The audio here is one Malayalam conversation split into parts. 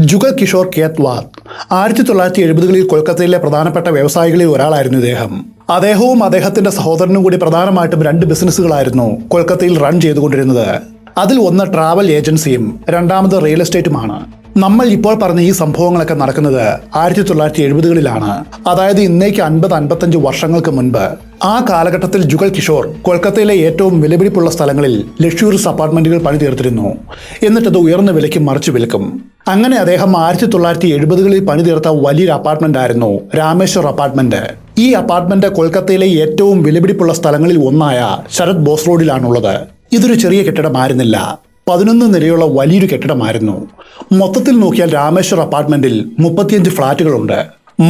ജുഗൽ കിഷോർ കേത്വാദ് 1970-കളിൽ കൊൽക്കത്തയിലെ പ്രധാനപ്പെട്ട വ്യവസായികളിൽ ഒരാളായിരുന്നു ഇദ്ദേഹം. അദ്ദേഹവും അദ്ദേഹത്തിന്റെ സഹോദരനും കൂടി പ്രധാനമായിട്ടും 2 ബിസിനസ്സുകളായിരുന്നു കൊൽക്കത്തയിൽ റൺ ചെയ്തുകൊണ്ടിരുന്നത്. അതിൽ ഒന്ന് ട്രാവൽ ഏജൻസിയും രണ്ടാമത് റിയൽ എസ്റ്റേറ്റുമാണ്. നമ്മൾ ഇപ്പോൾ പറഞ്ഞ ഈ സംഭവങ്ങളൊക്കെ നടക്കുന്നത് 1970-കളിലാണ്. അതായത് ഇന്നേക്ക് 50-55 വർഷങ്ങൾക്ക് മുൻപ്. ആ കാലഘട്ടത്തിൽ ജുഗൽ കിഷോർ കൊൽക്കത്തയിലെ ഏറ്റവും വിലപിടിപ്പുള്ള സ്ഥലങ്ങളിൽ ലക്ഷൂറിയസ് അപ്പാർട്ട്മെന്റുകൾ പണിതീർത്തിരുന്നു. എന്നിട്ടത് ഉയർന്ന വിലയ്ക്ക് മറിച്ചു വിൽക്കും. അങ്ങനെ അദ്ദേഹം 1970-കളിൽ പണിതീർത്ത വലിയൊരു അപ്പാർട്ട്മെന്റ് ആയിരുന്നു രാമേശ്വർ അപ്പാർട്ട്മെന്റ്. ഈ അപ്പാർട്ട്മെന്റ് കൊൽക്കത്തയിലെ ഏറ്റവും വിലപിടിപ്പുള്ള സ്ഥലങ്ങളിൽ ഒന്നായ ശരത് ബോസ് റോഡിലാണുള്ളത്. ഇതൊരു ചെറിയ കെട്ടിടമായിരുന്നില്ല, 11 നിലയുള്ള വലിയൊരു കെട്ടിടമായിരുന്നു. മൊത്തത്തിൽ നോക്കിയാൽ രാമേശ്വർ അപ്പാർട്ട്മെന്റിൽ 35 ഫ്ളാറ്റുകളുണ്ട്.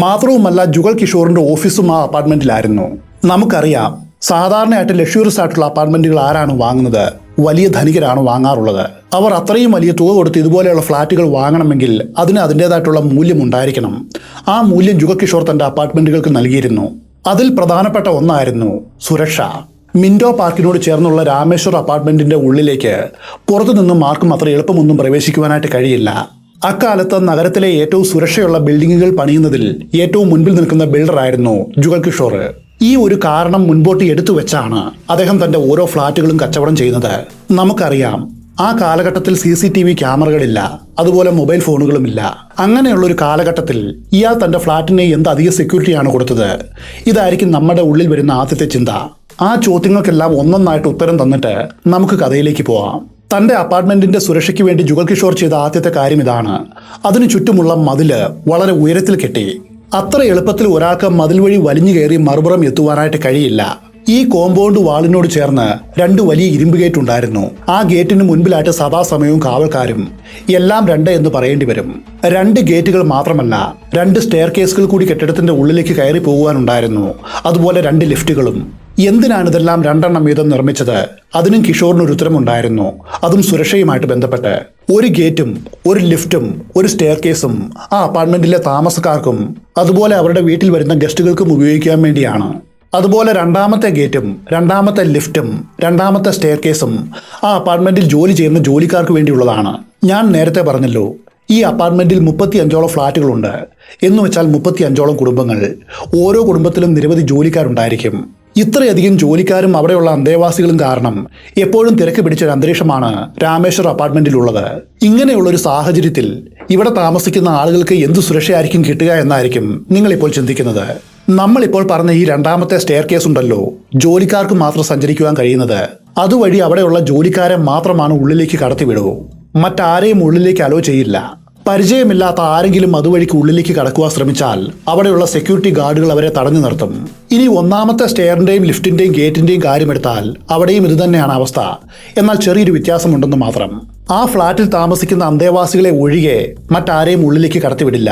മാത്രവുമല്ല, ജുഗൽ കിഷോറിന്റെ ഓഫീസും ആ അപ്പാർട്ട്മെന്റിലായിരുന്നു. നമുക്കറിയാം, സാധാരണയായിട്ട് ലക്ഷൂറിയസ് ആയിട്ടുള്ള അപ്പാർട്ട്മെന്റുകൾ ആരാണ് വാങ്ങുന്നത്? വലിയ ധനികരാണ് വാങ്ങാറുള്ളത്. അവർ അത്രയും വലിയ തുക കൊടുത്ത് ഇതുപോലെയുള്ള ഫ്ളാറ്റുകൾ വാങ്ങണമെങ്കിൽ അതിന് അതിൻ്റെതായിട്ടുള്ള മൂല്യം ഉണ്ടായിരിക്കണം. ആ മൂല്യം ജുഗൽ കിഷോർ തന്റെ അപ്പാർട്ട്മെന്റുകൾക്ക് നൽകിയിരുന്നു. അതിൽ പ്രധാനപ്പെട്ട ഒന്നായിരുന്നു സുരക്ഷ. മിൻഡോ പാർക്കിനോട് ചേർന്നുള്ള രാമേശ്വർ അപ്പാർട്ട്മെന്റിന്റെ ഉള്ളിലേക്ക് പുറത്തുനിന്നും ആർക്കും അത്ര എളുപ്പമൊന്നും പ്രവേശിക്കുവാനായിട്ട് കഴിയില്ല. അക്കാലത്ത് നഗരത്തിലെ ഏറ്റവും സുരക്ഷയുള്ള ബിൽഡിങ്ങുകൾ പണിയുന്നതിൽ ഏറ്റവും മുൻപിൽ നിൽക്കുന്ന ബിൽഡറായിരുന്നു ജുഗൽ കിഷോർ. ഈ ഒരു കാരണം മുൻപോട്ട് എടുത്തു വെച്ചാണ് അദ്ദേഹം തന്റെ ഓരോ ഫ്ളാറ്റുകളും കച്ചവടം ചെയ്യുന്നത്. നമുക്കറിയാം, ആ കാലഘട്ടത്തിൽ CCTV ക്യാമറകളില്ല, അതുപോലെ മൊബൈൽ ഫോണുകളുമില്ല. അങ്ങനെയുള്ള ഒരു കാലഘട്ടത്തിൽ ഇയാൾ തന്റെ ഫ്ളാറ്റിന് എന്ത് അധിക സെക്യൂരിറ്റിയാണ് കൊടുത്തത്? ഇതായിരിക്കും നമ്മുടെ ഉള്ളിൽ വരുന്ന ആദ്യത്തെ ചിന്ത. ആ ചോദ്യങ്ങൾക്കെല്ലാം ഒന്നൊന്നായിട്ട് ഉത്തരം തന്നിട്ട് നമുക്ക് കഥയിലേക്ക് പോവാം. തന്റെ അപ്പാർട്ട്മെന്റിന്റെ സുരക്ഷയ്ക്ക് വേണ്ടി ജുഗൽ കിഷോർ ചെയ്ത ആദ്യത്തെ കാര്യം ഇതാണ്. അതിനു ചുറ്റുമുള്ള മതില് വളരെ ഉയരത്തിൽ കെട്ടി. അത്ര എളുപ്പത്തിൽ ഒരാൾക്ക് മതിൽ വഴി വലിഞ്ഞു കയറി മറുപുറം എത്തുവാനായിട്ട് കഴിയില്ല. ഈ കോമ്പൗണ്ട് വാളിനോട് ചേർന്ന് 2 വലിയ ഇരുമ്പ് ഗേറ്റ് ഉണ്ടായിരുന്നു. ആ ഗേറ്റിന് മുൻപിലായിട്ട് സദാസമയവും കാവൽക്കാരും. എല്ലാം 2 എന്ന് പറയേണ്ടി വരും. 2 ഗേറ്റുകൾ മാത്രമല്ല, 2 സ്റ്റെയർ കേസുകൾ കൂടി കെട്ടിടത്തിന്റെ ഉള്ളിലേക്ക് കയറി പോകുവാനുണ്ടായിരുന്നു. അതുപോലെ 2 ലിഫ്റ്റുകളും. എന്തിനാണ് ഇതെല്ലാം 2 വീതം നിർമ്മിച്ചത്? അതിനും കിഷോറിന് ഒരു ഉത്തരമുണ്ടായിരുന്നു. അതും സുരക്ഷയുമായിട്ട് ബന്ധപ്പെട്ട്. ഒരു ഗേറ്റും ഒരു ലിഫ്റ്റും ഒരു സ്റ്റെയർ കേസും ആ അപ്പാർട്ട്മെന്റിലെ താമസക്കാർക്കും അതുപോലെ അവരുടെ വീട്ടിൽ വരുന്ന ഗസ്റ്റുകൾക്കും ഉപയോഗിക്കാൻ വേണ്ടിയാണ്. അതുപോലെ 2ാമത്തെ ഗേറ്റും 2ാമത്തെ ലിഫ്റ്റും 2ാമത്തെ സ്റ്റെയർ കേസും ആ അപ്പാർട്ട്മെന്റിൽ ജോലി ചെയ്യുന്ന ജോലിക്കാർക്ക് വേണ്ടിയുള്ളതാണ്. ഞാൻ നേരത്തെ പറഞ്ഞല്ലോ, ഈ അപ്പാർട്ട്മെന്റിൽ 35ഓളം ഫ്ളാറ്റുകളുണ്ട്. എന്ന് വെച്ചാൽ 35ഓളം കുടുംബങ്ങൾ. ഓരോ കുടുംബത്തിലും നിരവധി ജോലിക്കാരുണ്ടായിരിക്കും. ഇത്രയധികം ജോലിക്കാരും അവിടെയുള്ള അന്തേവാസികളും കാരണം എപ്പോഴും തിരക്ക് പിടിച്ചൊരു അന്തരീക്ഷമാണ് രാമേശ്വർ അപ്പാർട്ട്മെന്റിലുള്ളത്. ഇങ്ങനെയുള്ളൊരു സാഹചര്യത്തിൽ ഇവിടെ താമസിക്കുന്ന ആളുകൾക്ക് എന്ത് സുരക്ഷയായിരിക്കും കിട്ടുക എന്നായിരിക്കും നിങ്ങളിപ്പോൾ ചിന്തിക്കുന്നത്. നമ്മളിപ്പോൾ പറഞ്ഞ ഈ 2ാമത്തെ സ്റ്റെയർ കേസ് ഉണ്ടല്ലോ, ജോലിക്കാർക്ക് മാത്രം സഞ്ചരിക്കുവാൻ കഴിയുന്നത്. അതുവഴി അവിടെയുള്ള ജോലിക്കാരെ മാത്രമാണ് ഉള്ളിലേക്ക് കടത്തിവിടൂ. മറ്റാരെയും ഉള്ളിലേക്ക് അലോ ചെയ്യില്ല. പരിചയമില്ലാത്ത ആരെങ്കിലും അതുവഴിക്ക് ഉള്ളിലേക്ക് കടക്കുവാൻ ശ്രമിച്ചാൽ അവിടെയുള്ള സെക്യൂരിറ്റി ഗാർഡുകൾ അവരെ തടഞ്ഞു നിർത്തും. ഇനി 1ാമത്തെ സ്റ്റെയറിന്റെയും ലിഫ്റ്റിന്റെയും ഗേറ്റിന്റെയും കാര്യമെടുത്താൽ അവിടെയും ഇത് തന്നെയാണ് അവസ്ഥ. എന്നാൽ ചെറിയൊരു വ്യത്യാസമുണ്ടെന്ന് മാത്രം. ആ ഫ്ളാറ്റിൽ താമസിക്കുന്ന അന്തേവാസികളെ ഒഴികെ മറ്റാരെയും ഉള്ളിലേക്ക് കടത്തിവിടില്ല.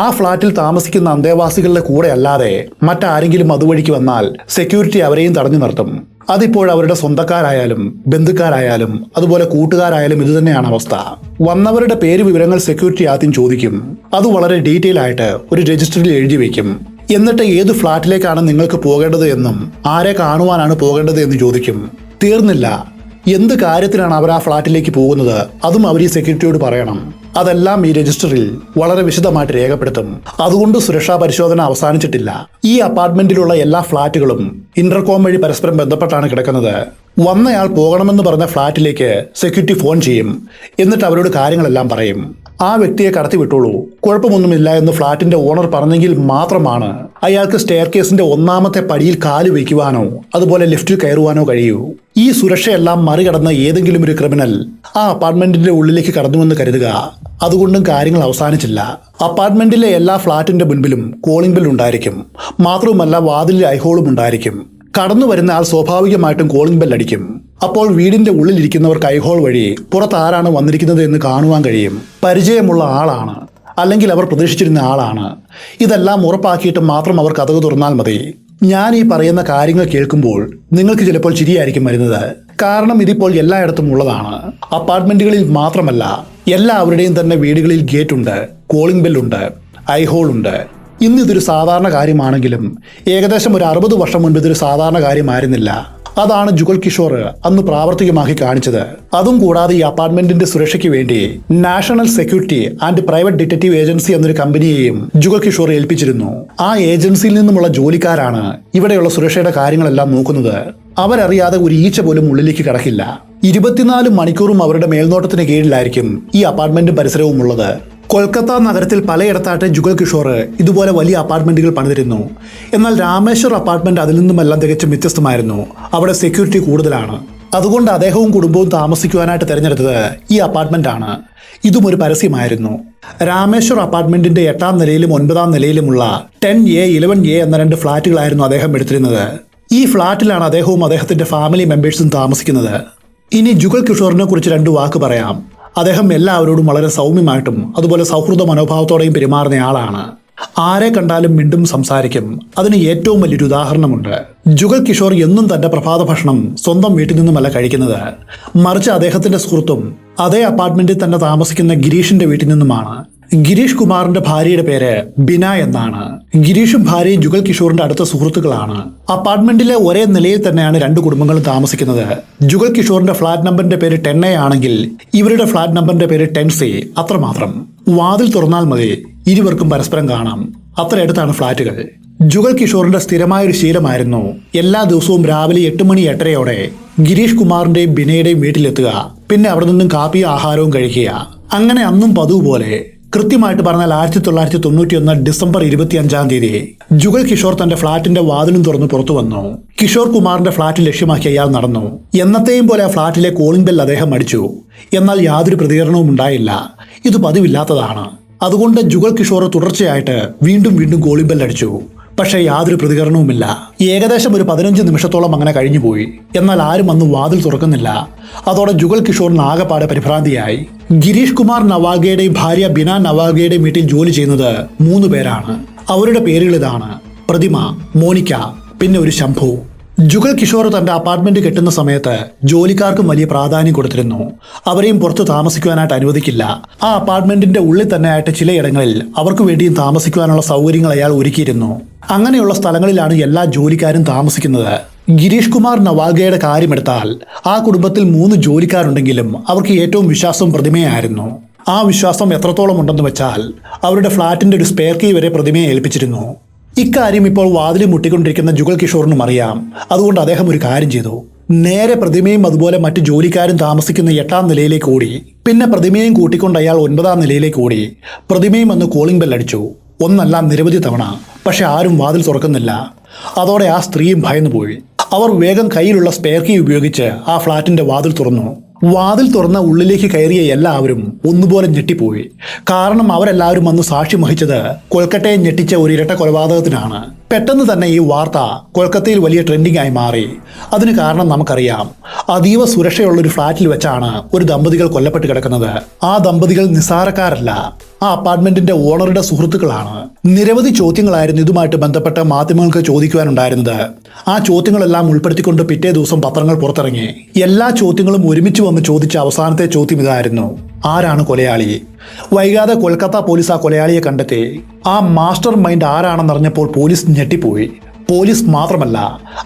ആ ഫ്ളാറ്റിൽ താമസിക്കുന്ന അന്തേവാസികളുടെ കൂടെ അല്ലാതെ മറ്റാരെങ്കിലും അതുവഴിക്ക് വന്നാൽ സെക്യൂരിറ്റി അവരെയും തടഞ്ഞു നിർത്തും. അതിപ്പോൾ അവരുടെ സ്വന്തക്കാരായാലും ബന്ധുക്കാരായാലും അതുപോലെ കൂട്ടുകാരായാലും ഇത് തന്നെയാണ് അവസ്ഥ. വന്നവരുടെ പേര് വിവരങ്ങൾ സെക്യൂരിറ്റി ആദ്യം ചോദിക്കും. അത് വളരെ ഡീറ്റെയിൽ ആയിട്ട് ഒരു രജിസ്റ്ററിൽ എഴുതി വയ്ക്കും. എന്നിട്ട് ഏത് ഫ്ളാറ്റിലേക്കാണ് നിങ്ങൾക്ക് പോകേണ്ടത് എന്നും ആരെ കാണുവാനാണ് പോകേണ്ടത് എന്ന് ചോദിക്കും. തീർന്നില്ല, എന്ത് കാര്യത്തിനാണ് അവർ ആ ഫ്ളാറ്റിലേക്ക് പോകുന്നത് അതും അവർ ഈ സെക്യൂരിറ്റിയോട് പറയണം. അതെല്ലാം ഈ രജിസ്റ്ററിൽ വളരെ വിശദമായിട്ട് രേഖപ്പെടുത്തും. അതുകൊണ്ട് സുരക്ഷാ പരിശോധന അവസാനിച്ചിട്ടില്ല. ഈ അപ്പാർട്ട്മെന്റിലുള്ള എല്ലാ ഫ്ളാറ്റുകളും ഇന്റർകോം വഴി പരസ്പരം ബന്ധപ്പെട്ടാണ് കിടക്കുന്നത്. വന്നയാൾ പോകണമെന്ന് പറഞ്ഞ ഫ്ളാറ്റിലേക്ക് സെക്യൂരിറ്റി ഫോൺ ചെയ്യും. എന്നിട്ട് അവരോട് കാര്യങ്ങളെല്ലാം പറയും. ആ വ്യക്തിയെ കടത്തിവിട്ടോളൂ, കുഴപ്പമൊന്നുമില്ല എന്ന് ഫ്ളാറ്റിന്റെ ഓണർ പറഞ്ഞെങ്കിൽ മാത്രമാണ് അയാൾക്ക് സ്റ്റെയർ കേസിന്റെ 1ാമത്തെ പടിയിൽ കാല് വയ്ക്കുവാനോ അതുപോലെ ലിഫ്റ്റിൽ കയറുവാനോ കഴിയൂ. ഈ സുരക്ഷയെല്ലാം മറികടന്ന ഏതെങ്കിലും ഒരു ക്രിമിനൽ ആ അപ്പാർട്ട്മെന്റിന്റെ ഉള്ളിലേക്ക് കടന്നുവെന്ന് കരുതുക. അതുകൊണ്ടും കാര്യങ്ങൾ അവസാനിച്ചില്ല. അപ്പാർട്ട്മെന്റിലെ എല്ലാ ഫ്ളാറ്റിന്റെ മുൻപിലും കോളിംഗ് ബെൽ ഉണ്ടായിരിക്കും. മാത്രവുമല്ല, വാതിലിൽ ഐഹോളും ഉണ്ടായിരിക്കും. കടന്നു വരുന്ന ആൾ സ്വാഭാവികമായിട്ടും കോളിംഗ് ബെൽ അടിക്കും. അപ്പോൾ വീടിന്റെ ഉള്ളിലിരിക്കുന്നവർക്ക് ഐഹോൾ വഴി പുറത്ത് ആരാണ് വന്നിരിക്കുന്നത് എന്ന് കാണുവാൻ കഴിയും. പരിചയമുള്ള ആളാണ്, അല്ലെങ്കിൽ അവർ പ്രതീക്ഷിച്ചിരുന്ന ആളാണ്. ഇതെല്ലാം ഉറപ്പാക്കിയിട്ട് മാത്രം അവർ കതക് തുറന്നാൽ മതി. ഞാൻ ഈ പറയുന്ന കാര്യങ്ങൾ കേൾക്കുമ്പോൾ നിങ്ങൾക്ക് ചിലപ്പോൾ ചിരിയായിരിക്കും വരുന്നത്. കാരണം ഇതിപ്പോൾ എല്ലായിടത്തും ഉള്ളതാണ്. അപ്പാർട്ട്മെന്റുകളിൽ മാത്രമല്ല, എല്ലാവരുടെയും തന്നെ വീടുകളിൽ ഗേറ്റ് ഉണ്ട്, കോളിംഗ് ബെല്ലുണ്ട്, ഐഹോൾ ഉണ്ട്. ഇന്ന് ഇതൊരു സാധാരണ കാര്യമാണെങ്കിലും ഏകദേശം ഒരു 60 വർഷം മുൻപ് ഇതൊരു സാധാരണ കാര്യമായിരുന്നില്ല. അതാണ് ജുഗൽ കിഷോർ അന്ന് പ്രാവർത്തികമാക്കി കാണിച്ചത്. അതും കൂടാതെ ഈ അപ്പാർട്ട്മെന്റിന്റെ സുരക്ഷയ്ക്ക് വേണ്ടി national security and private detective agency എന്നൊരു കമ്പനിയെയും ജുഗൽ കിഷോർ ഏൽപ്പിച്ചിരുന്നു. ആ ഏജൻസിയിൽ നിന്നുമുള്ള ജോലിക്കാരാണ് ഇവിടെയുള്ള സുരക്ഷയുടെ കാര്യങ്ങളെല്ലാം നോക്കുന്നത്. അവരറിയാതെ ഒരു ഈച്ച പോലും ഉള്ളിലേക്ക് കടക്കില്ല. 24 മണിക്കൂറും അവരുടെ മേൽനോട്ടത്തിന് കീഴിലായിരിക്കും ഈ അപ്പാർട്ട്മെന്റും പരിസരവും ഉള്ളത്. കൊൽക്കത്ത നഗരത്തിൽ പലയിടത്തായിട്ട് ജുഗൽ കിഷോർ ഇതുപോലെ വലിയ അപ്പാർട്ട്മെന്റുകൾ പണിതിരുന്നു. എന്നാൽ രാമേശ്വർ അപ്പാർട്ട്മെന്റ് അതിൽ നിന്നുമെല്ലാം തികച്ചും വ്യത്യസ്തമായിരുന്നു. അവിടെ സെക്യൂരിറ്റി കൂടുതലാണ്. അതുകൊണ്ട് അദ്ദേഹവും കുടുംബവും താമസിക്കുവാനായിട്ട് തിരഞ്ഞെടുത്തത് ഈ അപ്പാർട്ട്മെന്റ് ആണ്. ഇതും ഒരു പരസ്യമായിരുന്നു. രാമേശ്വർ അപ്പാർട്ട്മെന്റിന്റെ 8ാം നിലയിലും 9ാം നിലയിലുമുള്ള 10A 11A എന്ന 2 ഫ്ളാറ്റുകളായിരുന്നു അദ്ദേഹം എടുത്തിരുന്നത്. ഈ ഫ്ളാറ്റിലാണ് അദ്ദേഹവും അദ്ദേഹത്തിന്റെ ഫാമിലി മെമ്പേഴ്സും താമസിക്കുന്നത്. ഇനി ജുഗൽ കിഷോറിനെ കുറിച്ച് 2 വാക്ക് പറയാം. അദ്ദേഹം എല്ലാവരോടും വളരെ സൗമ്യമായിട്ടും അതുപോലെ സൗഹൃദ മനോഭാവത്തോടെയും പെരുമാറുന്നയാളാണ്. ആരെ കണ്ടാലും മിണ്ടും സംസാരിക്കും. അതിന് ഏറ്റവും വലിയൊരു ഉദാഹരണമുണ്ട്. ജുഗൽ കിഷോർ എന്നും തന്റെ പ്രഭാത ഭക്ഷണം സ്വന്തം വീട്ടിൽ നിന്നുമല്ല കഴിക്കുന്നത്, മറിച്ച് അദ്ദേഹത്തിന്റെ സുഹൃത്തും അതേ അപ്പാർട്ട്മെന്റിൽ തന്നെ താമസിക്കുന്ന ഗിരീഷിന്റെ വീട്ടിൽ നിന്നുമാണ്. ഗിരീഷ് കുമാറിന്റെ ഭാര്യയുടെ പേര് ബിന എന്നാണ്. ഗിരീഷും ഭാര്യയും ജുഗൽ കിഷോറിന്റെ അടുത്ത സുഹൃത്തുക്കളാണ്. അപ്പാർട്ട്മെന്റിലെ ഒരേ നിലയിൽ തന്നെയാണ് 2 കുടുംബങ്ങളും താമസിക്കുന്നത്. ജുഗൽ കിഷോറിന്റെ ഫ്ളാറ്റ് നമ്പറിന്റെ പേര് 10A ആണെങ്കിൽ ഇവരുടെ ഫ്ളാറ്റ് നമ്പറിന്റെ പേര് 10C. അത്രമാത്രം. വാതിൽ തുറന്നാൽ മതി, ഇരുവർക്കും പരസ്പരം കാണാം. അത്ര അടുത്താണ് ഫ്ളാറ്റുകൾ. ജുഗൽ കിഷോറിന്റെ സ്ഥിരമായൊരു ശീലമായിരുന്നു എല്ലാ ദിവസവും രാവിലെ 8 മണി 8:30 ഗിരീഷ് കുമാറിന്റെയും ബിനയുടെയും വീട്ടിലെത്തുക, പിന്നെ അവിടെ നിന്നും കാപ്പിയും ആഹാരവും കഴിക്കുക. അങ്ങനെ അന്നും പതിവ് പോലെ കൃത്യമായിട്ട് പറഞ്ഞാൽ 1991 ഡിസംബർ 25-ാം തീയതി ജുഗൽ കിഷോർ തന്റെ ഫ്ളാറ്റിന്റെ വാതിലും തുറന്ന് പുറത്തു വന്നു. കിഷോർ കുമാറിന്റെ ഫ്ളാറ്റ് ലക്ഷ്യമാക്കി അയാൾ നടന്നു. എന്നത്തെയും പോലെ ആ ഫ്ളാറ്റിലെ കോളിംഗ് ബെൽ അദ്ദേഹം അടിച്ചു. എന്നാൽ യാതൊരു പ്രതികരണവും ഉണ്ടായില്ല. ഇത് പതിവില്ലാത്തതാണ്. അതുകൊണ്ട് ജുഗൽ കിഷോർ തുടർച്ചയായിട്ട് വീണ്ടും വീണ്ടും കോളിംഗ് ബെൽ അടിച്ചു. പക്ഷേ യാതൊരു പ്രതികരണവുമില്ല. ഏകദേശം ഒരു 15 നിമിഷത്തോളം അങ്ങനെ കഴിഞ്ഞുപോയി. എന്നാൽ ആരും അന്ന് വാതിൽ തുറക്കുന്നില്ല. അതോടെ ജുഗൽ കിഷോറിന് ആകെപ്പാടെ പരിഭ്രാന്തിയായി. ഗിരീഷ് കുമാർ നവാഗയുടെയും ഭാര്യ ബിന നവാഗയുടെയും വീട്ടിൽ ജോലി ചെയ്യുന്നത് 3 പേരാണ്. അവരുടെ പേരുകൾ ഇതാണ്: പ്രതിമ, മോനിക്ക, പിന്നെ ഒരു ശംഭു. ജുഗൽ കിഷോർ തന്റെ അപ്പാർട്ട്മെന്റ് കെട്ടുന്ന സമയത്ത് ജോലിക്കാർക്കും വലിയ പ്രാധാന്യം കൊടുത്തിരുന്നു. അവരെയും പുറത്ത് താമസിക്കുവാനായിട്ട് അനുവദിക്കില്ല. ആ അപ്പാർട്ട്മെന്റിന്റെ ഉള്ളിൽ തന്നെ ആയിട്ട് ചിലയിടങ്ങളിൽ അവർക്ക് വേണ്ടിയും താമസിക്കുവാനുള്ള സൗകര്യങ്ങൾ അയാൾ ഒരുക്കിയിരുന്നു. അങ്ങനെയുള്ള സ്ഥലങ്ങളിലാണ് എല്ലാ ജോലിക്കാരും താമസിക്കുന്നത്. ഗിരീഷ് കുമാർ നവാഗയുടെ കാര്യമെടുത്താൽ ആ കുടുംബത്തിൽ 3 ജോലിക്കാരുണ്ടെങ്കിലും അവർക്ക് ഏറ്റവും വിശ്വാസം പ്രതിമയായിരുന്നു. ആ വിശ്വാസം എത്രത്തോളം ഉണ്ടെന്ന് വെച്ചാൽ അവരുടെ ഫ്ളാറ്റിന്റെ ഒരു സ്പെയർ കീ വരെ പ്രതിമയെ ഏൽപ്പിച്ചിരുന്നു. ഇക്കാര്യം ഇപ്പോൾ വാതിൽ മുട്ടിക്കൊണ്ടിരിക്കുന്ന ജുഗൽ കിഷോറിനും അറിയാം. അതുകൊണ്ട് അദ്ദേഹം ഒരു കാര്യം ചെയ്തു. നേരെ പ്രതിമയും അതുപോലെ മറ്റു ജോലിക്കാരും താമസിക്കുന്ന 8ാം നിലയിലേക്ക് ഓടി. പിന്നെ പ്രതിമയും കൂട്ടിക്കൊണ്ട് അയാൾ 9ാം നിലയിലേക്ക് ഓടി. പ്രതിമയും അന്ന് കോളിംഗ് ബെൽ അടിച്ചു. ഒന്നല്ല, നിരവധി തവണ. പക്ഷെ ആരും വാതിൽ തുറക്കുന്നില്ല. അതോടെ ആ സ്ത്രീയും ഭയന്നുപോയി. അവർ വേഗം കയ്യിലുള്ള സ്പെയർ കീ ഉപയോഗിച്ച് ആ ഫ്ളാറ്റിന്റെ വാതിൽ തുറന്നു. വാതിൽ തുറന്ന ഉള്ളിലേക്ക് കയറിയ എല്ലാവരും ഒന്നുപോലെ ഞെട്ടിപ്പോയി. കാരണം അവരെല്ലാവരും അന്ന് സാക്ഷ്യം വഹിച്ചത് കൊൽക്കത്തയെ ഞെട്ടിച്ച ഒരു ഇരട്ട കൊലപാതകത്തിനാണ്. പെട്ടെന്ന് തന്നെ ഈ വാർത്ത കൊൽക്കത്തയിൽ വലിയ ട്രെൻഡിംഗ് ആയി മാറി. അതിന് കാരണം നമുക്കറിയാം. അതീവ സുരക്ഷയുള്ള ഒരു ഫ്ളാറ്റിൽ വെച്ചാണ് ഒരു ദമ്പതികൾ കൊല്ലപ്പെട്ട് കിടക്കുന്നത്. ആ ദമ്പതികൾ നിസ്സാരക്കാരല്ല. ആ അപ്പാർട്ട്മെന്റിന്റെ ഓണറുടെ സുഹൃത്തുക്കളാണ്. നിരവധി ചോദ്യങ്ങളായിരുന്നു ഇതുമായിട്ട് ബന്ധപ്പെട്ട മാധ്യമങ്ങൾക്ക് ചോദിക്കുവാനുണ്ടായിരുന്നത്. ആ ചോദ്യങ്ങളെല്ലാം ഉൾപ്പെടുത്തിക്കൊണ്ട് പിറ്റേ ദിവസം പത്രങ്ങൾ പുറത്തിറങ്ങി. എല്ലാ ചോദ്യങ്ങളും ഒരുമിച്ച് വന്ന് ചോദിച്ച അവസാനത്തെ ചോദ്യം ഇതായിരുന്നു: ആരാണ് കൊലയാളി? വൈകാതെ കൊൽക്കത്ത പോലീസ് ആ കൊലയാളിയെ കണ്ടെത്തി. ആ മാസ്റ്റർ മൈൻഡ് ആരാണെന്നറിഞ്ഞപ്പോൾ പോലീസ് ഞെട്ടിപ്പോയി. പോലീസ് മാത്രമല്ല,